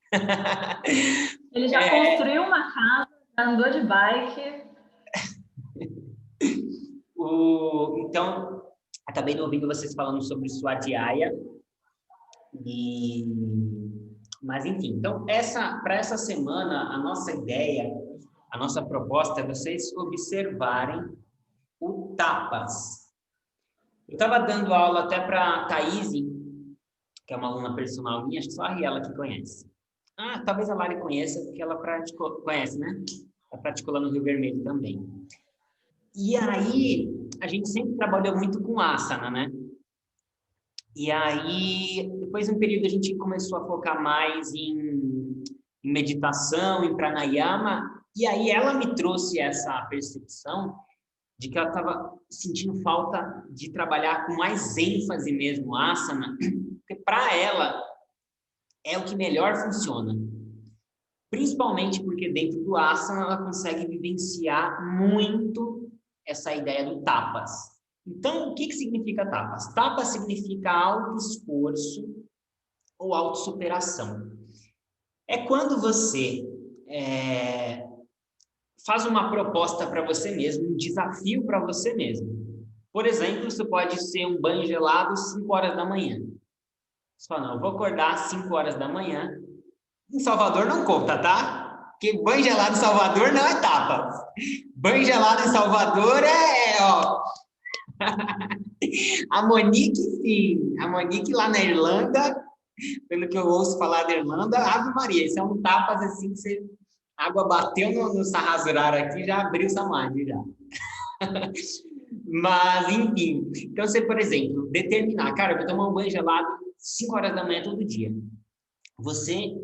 Ele já construiu uma casa, já andou de bike. Então, acabei de ouvindo vocês falando sobre o Swadhyaya. Mas, enfim. Então, para essa semana, a nossa ideia, a nossa proposta é vocês observarem o tapas. Eu estava dando aula até para a Thaís, que é uma aluna personal minha, acho que só a Riela que conhece. Talvez a Lari conheça, porque ela conhece, né? Ela praticou lá no Rio Vermelho também. E aí, a gente sempre trabalhou muito com asana, né? E aí, depois de um período, a gente começou a focar mais em meditação, em pranayama, e aí ela me trouxe essa percepção de que ela estava sentindo falta de trabalhar com mais ênfase mesmo asana, porque para ela é o que melhor funciona. Principalmente porque dentro do asana ela consegue vivenciar muito essa ideia do tapas. Então, o que significa tapas? Tapas significa auto-esforço ou autossuperação. É quando você faz uma proposta para você mesmo, um desafio para você mesmo. Por exemplo, isso pode ser um banho gelado às 5 horas da manhã. Você fala, não, eu vou acordar às 5 horas da manhã. Em Salvador não conta, tá? Porque banho gelado em Salvador não é tapas. Banho gelado em Salvador A Monique, sim. A Monique lá na Irlanda, pelo que eu ouço falar da Irlanda, Ave Maria, isso é um tapas assim que você... A água bateu no Sahasrara aqui, já abriu o samadhi, já. Mas, enfim. Então, você, por exemplo, determinar, cara, eu vou tomar um banho gelado 5 horas da manhã todo dia. Você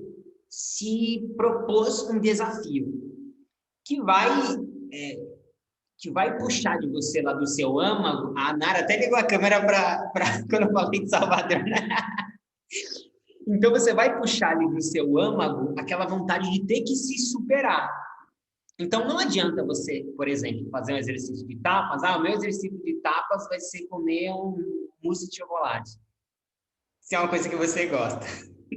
se propôs um desafio que vai que vai puxar de você lá do seu âmago, a Nara até ligou a câmera para quando eu falei de Salvador, né? Então, você vai puxar ali do seu âmago aquela vontade de ter que se superar. Então, não adianta você, por exemplo, fazer um exercício de tapas. O meu exercício de tapas vai ser comer um mousse de chocolate. Se é uma coisa que você gosta.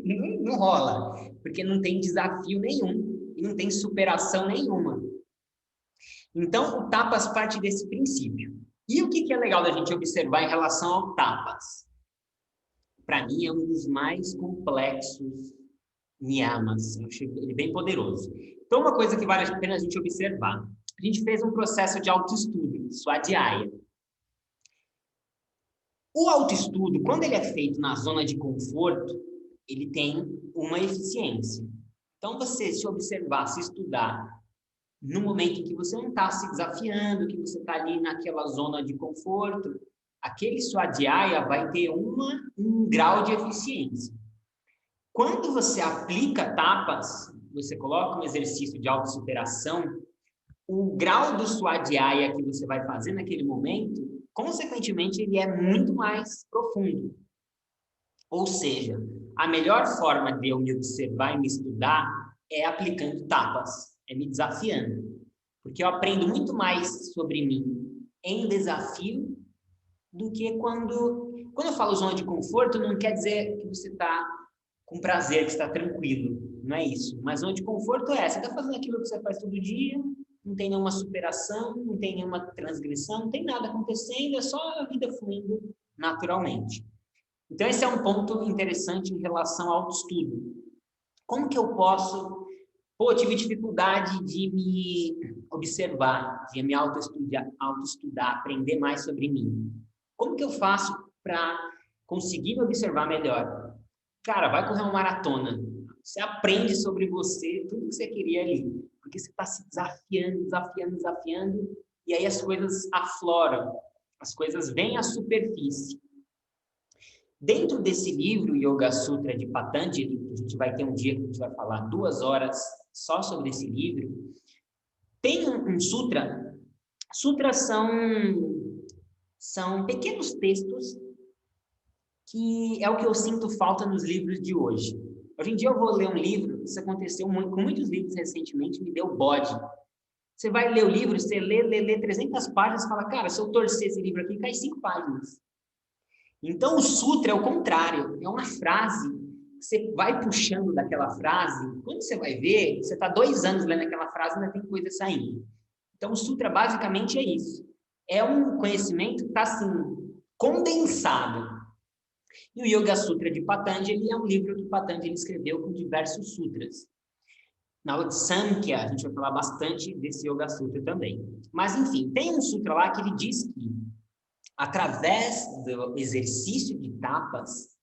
Não rola, porque não tem desafio nenhum e não tem superação nenhuma. Então, o tapas parte desse princípio. E o que é legal da gente observar em relação ao tapas? Para mim, é um dos mais complexos niyamas. Eu achei ele bem poderoso. Então, uma coisa que vale a pena a gente observar. A gente fez um processo de autoestudo, Swadhyaya. O autoestudo, quando ele é feito na zona de conforto, ele tem uma eficiência. Então, você se observar, se estudar, no momento em que você não está se desafiando, que você está ali naquela zona de conforto, aquele Swadhyaya vai ter um grau de eficiência. Quando você aplica tapas, você coloca um exercício de autossuperação, o grau do Swadhyaya que você vai fazer naquele momento, consequentemente, ele é muito mais profundo. Ou seja, a melhor forma de eu me observar e me estudar é aplicando tapas, é me desafiando. Porque eu aprendo muito mais sobre mim em desafio do que quando eu falo zona de conforto, não quer dizer que você está com prazer, que está tranquilo. Não é isso. Mas zona de conforto você está fazendo aquilo que você faz todo dia, não tem nenhuma superação, não tem nenhuma transgressão, não tem nada acontecendo, é só a vida fluindo naturalmente. Então, esse é um ponto interessante em relação ao autoestudo. Como que eu posso... eu tive dificuldade de me observar, de me autoestudar, aprender mais sobre mim. Como que eu faço para conseguir me observar melhor? Cara, vai correr uma maratona. Você aprende sobre você, tudo que você queria ali. Porque você está se desafiando, e aí as coisas afloram, as coisas vêm à superfície. Dentro desse livro, Yoga Sutra de Patanjali, a gente vai ter um dia que a gente vai falar 2 horas só sobre esse livro, tem um sutra. Sutras são pequenos textos que é o que eu sinto falta nos livros de hoje. Hoje em dia eu vou ler um livro, isso aconteceu muito, com muitos livros recentemente, me deu bode. Você vai ler o livro, você lê 300 páginas e fala, cara, se eu torcer esse livro aqui, cai 5 páginas. Então, o sutra é o contrário, é uma frase, você vai puxando daquela frase, quando você vai ver, você está 2 anos lendo aquela frase e ainda tem coisa saindo. Então, o sutra basicamente é isso. É um conhecimento que está assim, condensado. E o Yoga Sutra de Patanjali é um livro que Patanjali escreveu com diversos sutras. Na aula de Samkhya, a gente vai falar bastante desse Yoga Sutra também. Mas, enfim, tem um sutra lá que ele diz que, através do exercício de tapas,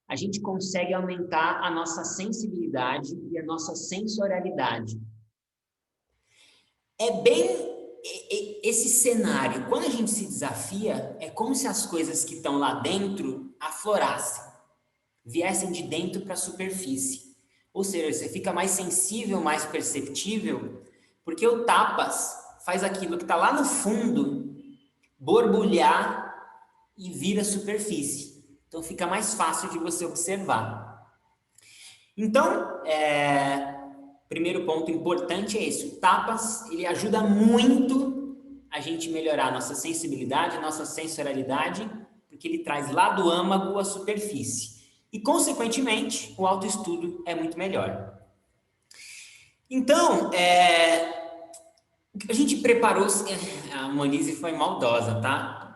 a gente consegue aumentar a nossa sensibilidade e a nossa sensorialidade. É bem esse cenário. Quando a gente se desafia, é como se as coisas que estão lá dentro aflorassem, viessem de dentro para a superfície. Ou seja, você fica mais sensível, mais perceptível, porque o tapas faz aquilo que está lá no fundo borbulhar e vira superfície. Então, fica mais fácil de você observar. Então, primeiro ponto importante é esse. O tapas, ele ajuda muito a gente melhorar a nossa sensibilidade, a nossa sensorialidade, porque ele traz lá do âmago a superfície. E, consequentemente, o autoestudo é muito melhor. Então, a gente preparou... A Monize foi maldosa, tá?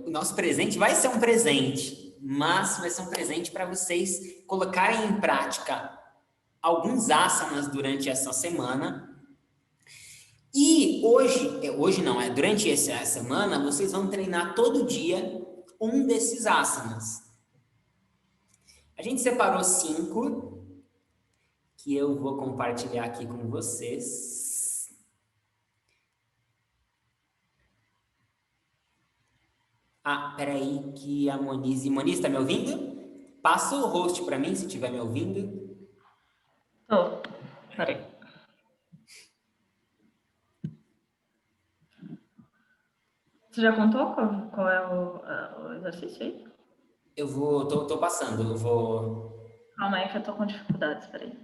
O nosso presente vai ser um presente, mas vai ser um presente para vocês colocarem em prática alguns asanas durante essa semana. E durante essa semana, vocês vão treinar todo dia um desses asanas. A gente separou 5, que eu vou compartilhar aqui com vocês. Peraí que a Monize... Monize, tá me ouvindo? Passa o host para mim, se estiver me ouvindo. Tô. Peraí. Você já contou qual é o exercício aí? Tô passando, eu vou... Calma aí que eu tô com dificuldades, peraí.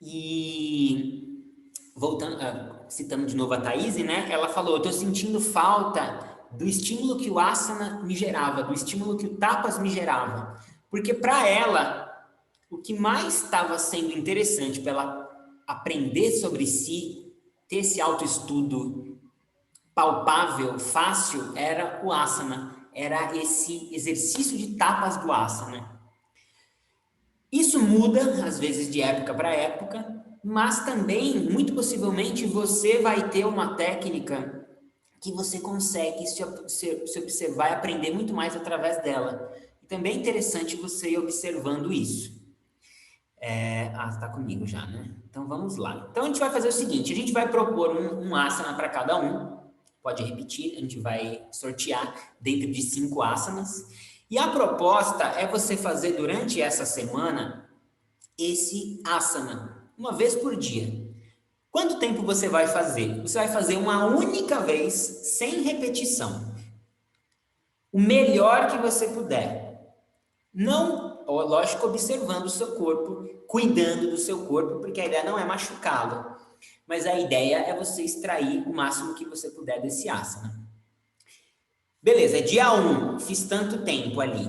E voltando, citando de novo a Thaís, né? Ela falou, eu tô sentindo falta do estímulo que o asana me gerava, do estímulo que o tapas me gerava. Porque para ela, o que mais estava sendo interessante para ela aprender sobre si, ter esse autoestudo palpável, fácil, era o asana, era esse exercício de tapas do asana. Isso muda, às vezes, de época para época, mas também, muito possivelmente, você vai ter uma técnica que você consegue se observar e aprender muito mais através dela. E também é interessante você ir observando isso. Está comigo já, né? Então, vamos lá. Então, a gente vai fazer o seguinte, a gente vai propor um asana para cada um, pode repetir, a gente vai sortear dentro de 5 asanas. E a proposta é você fazer durante essa semana esse asana, uma vez por dia. Quanto tempo você vai fazer? Você vai fazer uma única vez, sem repetição. O melhor que você puder. Não, lógico, observando o seu corpo, cuidando do seu corpo, porque a ideia não é machucá-lo, mas a ideia é você extrair o máximo que você puder desse asana. Beleza, é dia 1, fiz tanto tempo ali.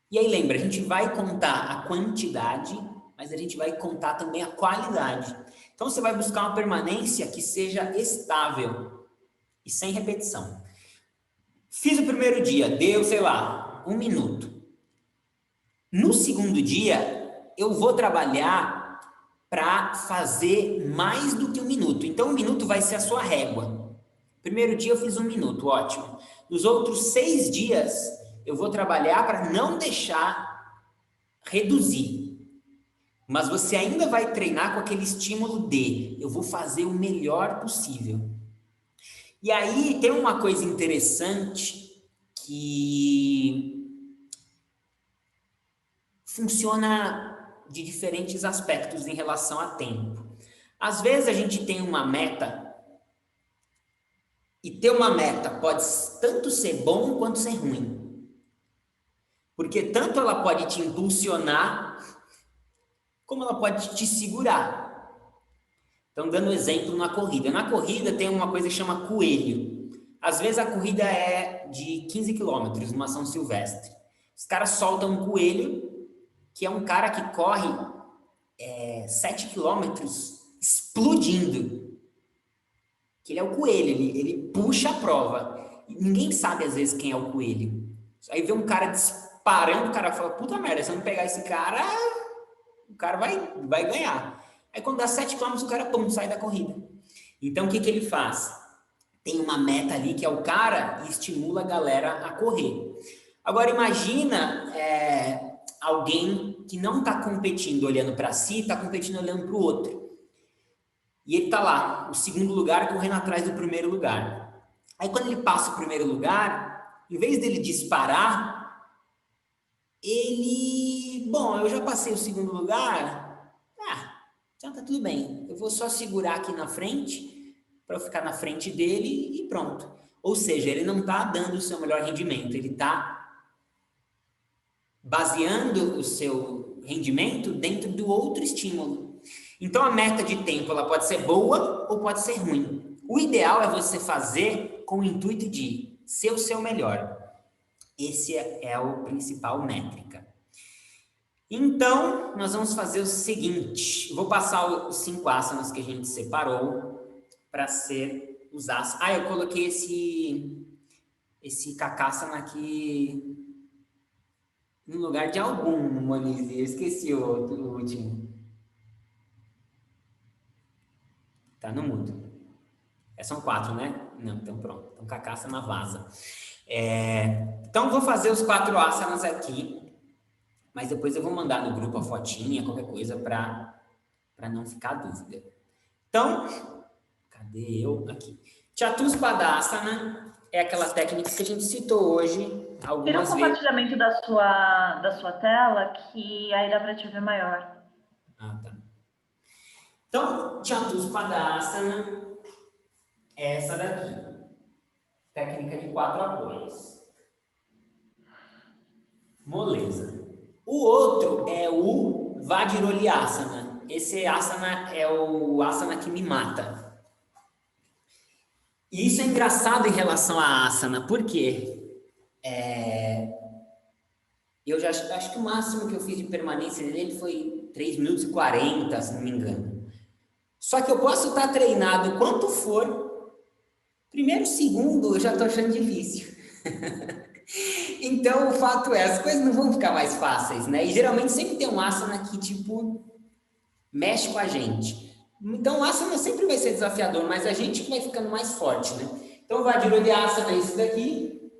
E aí lembra, a gente vai contar a quantidade, mas a gente vai contar também a qualidade. Então você vai buscar uma permanência que seja estável e sem repetição. Fiz o primeiro dia, deu, sei lá, 1 minuto. No segundo dia, eu vou trabalhar para fazer mais do que 1 minuto. Então 1 minuto vai ser a sua régua. Primeiro dia eu fiz 1 minuto, ótimo. Nos outros 6 dias, eu vou trabalhar para não deixar reduzir. Mas você ainda vai treinar com aquele estímulo de eu vou fazer o melhor possível. E aí tem uma coisa interessante que funciona de diferentes aspectos em relação a tempo. Às vezes a gente tem uma meta e ter uma meta pode tanto ser bom quanto ser ruim. Porque tanto ela pode te impulsionar como ela pode te segurar. Então, dando exemplo na corrida. Na corrida tem uma coisa que chama coelho. Às vezes a corrida é de 15 quilômetros, numa São Silvestre. Os caras soltam um coelho, que é um cara que corre 7 quilômetros explodindo. Que ele é o coelho, ele puxa a prova. E ninguém sabe, às vezes, quem é o coelho. Aí vê um cara disparando, o cara fala, puta merda, se eu não pegar esse cara, o cara vai ganhar. Aí quando dá 7 km, o cara, pum, sai da corrida. Então, o que ele faz? Tem uma meta ali, que é o cara, e estimula a galera a correr. Agora, imagina alguém que não está competindo olhando para si, está competindo olhando para o outro. E ele está lá, o segundo lugar, correndo atrás do primeiro lugar. Aí, quando ele passa o primeiro lugar, em vez dele disparar, bom, eu já passei o segundo lugar, então tá tudo bem, eu vou só segurar aqui na frente, para eu ficar na frente dele e pronto. Ou seja, ele não está dando o seu melhor rendimento, ele está baseando o seu rendimento dentro do outro estímulo. Então, a meta de tempo, ela pode ser boa ou pode ser ruim. O ideal é você fazer com o intuito de ser o seu melhor. Esse é o principal métrica. Então, nós vamos fazer o seguinte. Vou passar os 5 asanas que a gente separou para ser os asanas. Eu coloquei esse kakasana aqui no lugar de algum, Monize. Eu esqueci o último. Tá no mudo. São 4, né? Não, então pronto. Então, kakasana vaza. Então, vou fazer os 4 asanas aqui, mas depois eu vou mandar no grupo a fotinha, qualquer coisa, para não ficar dúvida. Então, cadê eu? Aqui. Chatuspadasana é aquela técnica que a gente citou hoje algumas vezes. Tira o compartilhamento da sua tela, que aí dá para te ver maior. Tá. Então, Chatuspadasana é essa daqui. Técnica de 4 apoios. Moleza. O outro é o Vajrolyasana. Esse asana é o asana que me mata. E isso é engraçado em relação à asana, por quê? Eu já acho que o máximo que eu fiz de permanência dele foi 3 minutos e 40, se não me engano. Só que eu posso estar treinado quanto for, primeiro, segundo, eu já estou achando difícil. Então, o fato é, as coisas não vão ficar mais fáceis, né? E geralmente sempre tem um asana que, tipo, mexe com a gente. Então, o asana sempre vai ser desafiador, mas a gente que vai ficando mais forte, né? Então, o Vajrolyasana é isso daqui.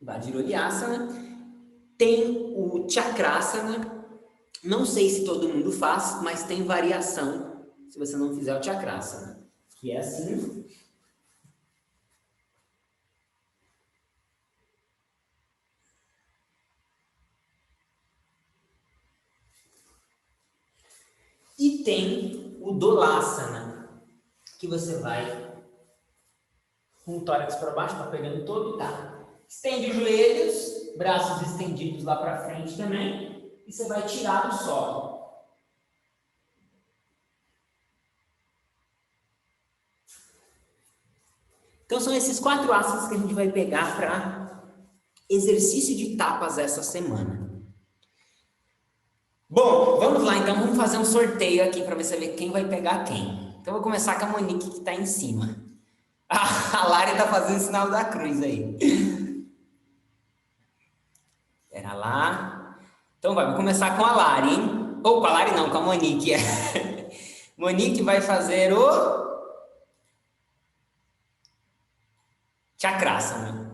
Vajrolyasana. Tem o Chakrasana. Não sei se todo mundo faz, mas tem variação se você não fizer o Chakrasana. Que é assim. E tem o Dolasana, que você vai com o tórax para baixo, tá pegando todo, tá? Estende os joelhos, braços estendidos lá para frente também, e você vai tirar do solo. Então são esses 4 asanas que a gente vai pegar para exercício de tapas essa semana. Bom, vamos lá então, vamos fazer um sorteio aqui para você ver quem vai pegar quem. Então eu vou começar com a Monique que está em cima. A Lari está fazendo o sinal da cruz aí. Espera lá. Então vou começar com a Lari, hein? Ou com a Lari não, com a Monique. Monique vai fazer o Chakrasana.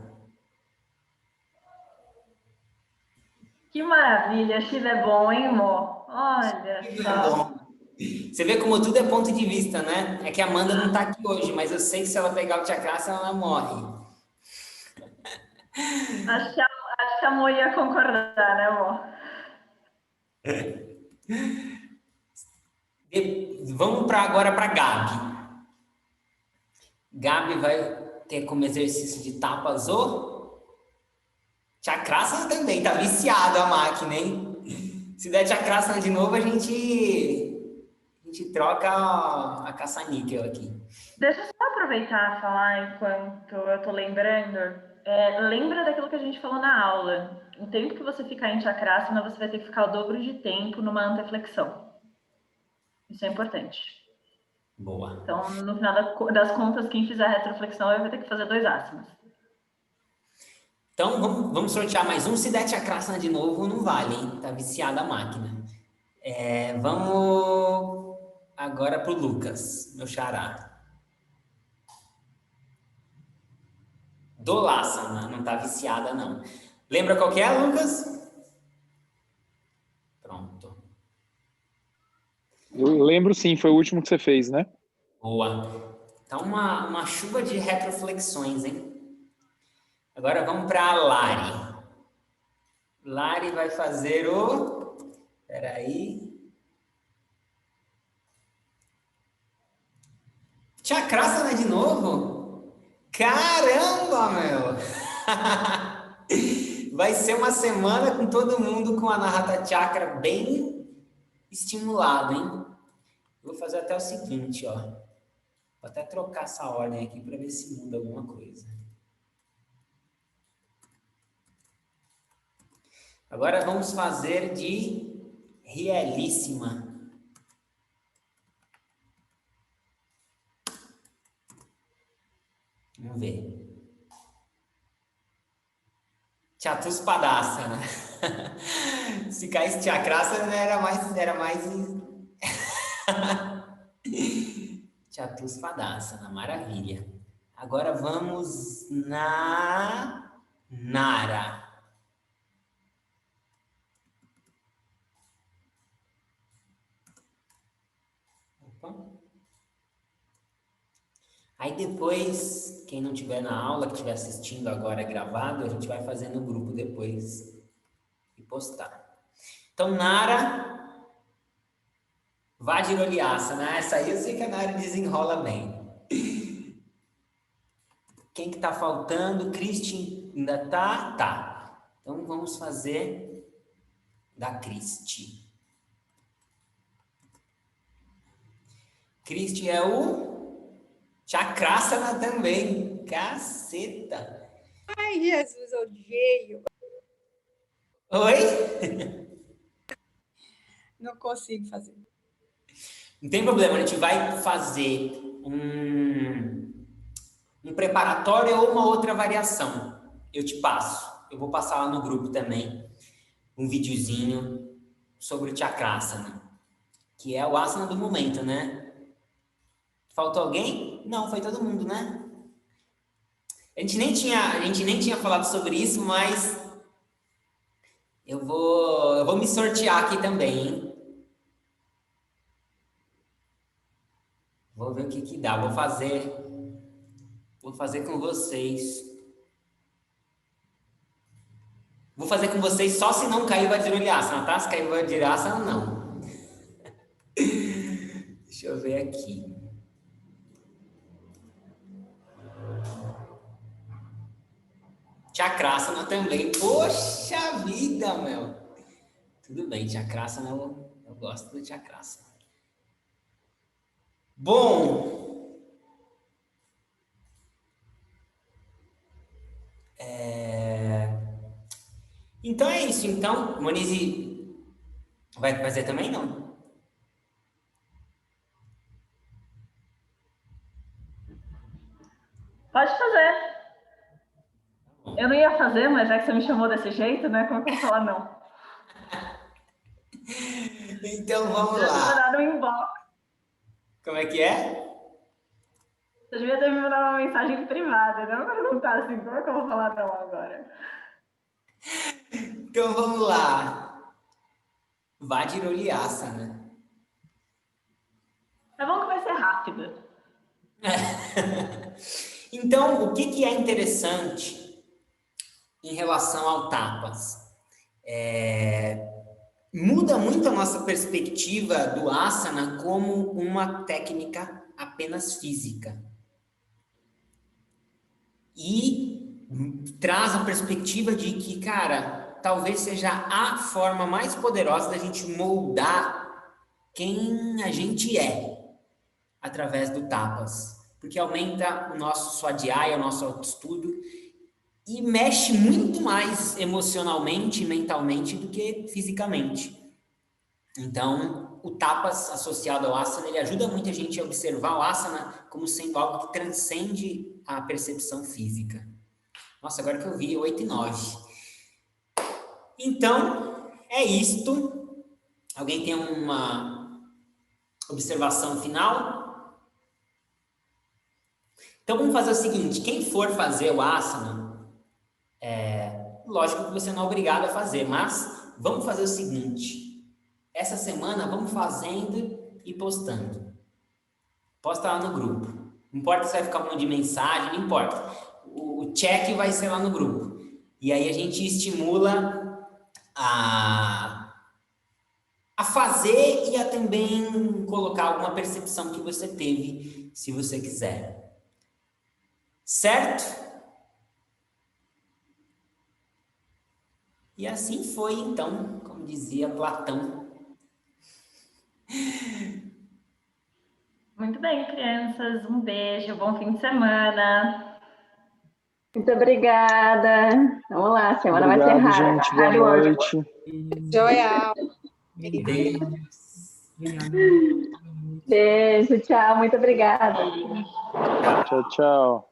Que maravilha, Chile é bom, hein, amor? Olha só. Você vê como tudo é ponto de vista, né? É que a Amanda não tá aqui hoje, mas eu sei que se ela pegar o Chakrasana, ela morre. Acho que a amor ia concordar, né, amor? Vamos agora para Gabi. Gabi vai ter como exercício de tapas o Chakrasana também. Tá viciado a máquina, hein? Se der Chakrasana de novo, a gente troca a caça-níquel aqui. Deixa eu só aproveitar e falar enquanto eu tô lembrando. Lembra daquilo que a gente falou na aula. O tempo que você ficar em Chakrasana, você vai ter que ficar o dobro de tempo numa anteflexão. Isso é importante. Boa. Então, no final das contas, quem fizer a retroflexão vai ter que fazer 2 asanas. Então, vamos sortear mais um. Se der Chakrasana de novo, não vale, hein? Tá viciada a máquina. Vamos agora pro Lucas, meu xará. Dolasana, não tá viciada, não. Lembra qual que é, Lucas? Pronto. Eu lembro sim, foi o último que você fez, né? Boa. Tá uma chuva de retroflexões, hein? Agora vamos para a Lari. Lari vai fazer o... Peraí. Chakrasana de novo? Caramba, meu! Vai ser uma semana com todo mundo com a Anahata Chakra bem estimulado, hein? Vou fazer até o seguinte, ó. Vou até trocar essa ordem aqui para ver se muda alguma coisa. Agora vamos fazer de Realíssima. Vamos ver. Chatuspadasana. Se caísse Chakrasana era mais Chatuspadasana, maravilha. Agora vamos na Nara. Aí depois, quem não estiver na aula, que estiver assistindo agora gravado, a gente vai fazer no grupo depois e postar. Então, Nara Vajroliasana, essa aí eu sei que a Nari desenrola bem. Quem que tá faltando? Cristi ainda tá? Tá. Então vamos fazer da Cristi. Cristi é o Chakrasana também. Caceta! Ai, Jesus, odeio. Oi? Não consigo fazer. Não tem problema, a gente vai fazer um preparatório ou uma outra variação. Eu te passo. Eu vou passar lá no grupo também um videozinho sobre o Chakrasana, que é o asana do momento, né? Faltou alguém? Não, foi todo mundo, né? A gente nem tinha falado sobre isso, mas eu vou me sortear aqui também, hein? Vou ver o que dá. Vou fazer com vocês. Vou fazer com vocês só se não cair o Vajroliasana, tá? Se cair o Vajroliasana, não. Deixa eu ver aqui. Chakrasana também. Poxa vida, meu. Tudo bem, Chakrasana eu gosto do Chakrasana. Bom. Então é isso. Então, Monize vai fazer também, não? Pode fazer. Eu não ia fazer, mas já que você me chamou desse jeito, né? Como é que eu vou falar não? Então vamos Você devia lá. mandar no inbox. Como é que é? Você devia ter me mandado uma mensagem privada, não perguntar assim, como é que eu vou falar não agora? Então vamos lá. Vajroliasana. É bom que vai ser rápido. Então, o que é interessante em relação ao tapas? Muda muito a nossa perspectiva do asana como uma técnica apenas física. E traz a perspectiva de que, cara, talvez seja a forma mais poderosa da gente moldar quem a gente é através do tapas. Porque aumenta o nosso swadhyaya, o nosso autoestudo, e mexe muito mais emocionalmente e mentalmente do que fisicamente. Então, o tapas associado ao asana, ele ajuda muito a gente a observar o asana como sendo algo que transcende a percepção física. Nossa, agora que eu vi, 8 e 9. Então, é isto. Alguém tem uma observação final? Então, vamos fazer o seguinte, quem for fazer o asana, lógico que você não é obrigado a fazer, mas vamos fazer o seguinte, essa semana vamos fazendo e postando. Posta lá no grupo. Não importa se vai ficar um monte de mensagem, não importa. O check vai ser lá no grupo. E aí a gente estimula a fazer e a também colocar alguma percepção que você teve, se você quiser. Certo? E assim foi, então, como dizia Platão. Muito bem, crianças. Um beijo, bom fim de semana. Muito obrigada. Vamos lá, a semana vai ser Obrigado, rara. gente. Boa noite. Joia. Beijo, tchau. Muito obrigada. Tchau, tchau.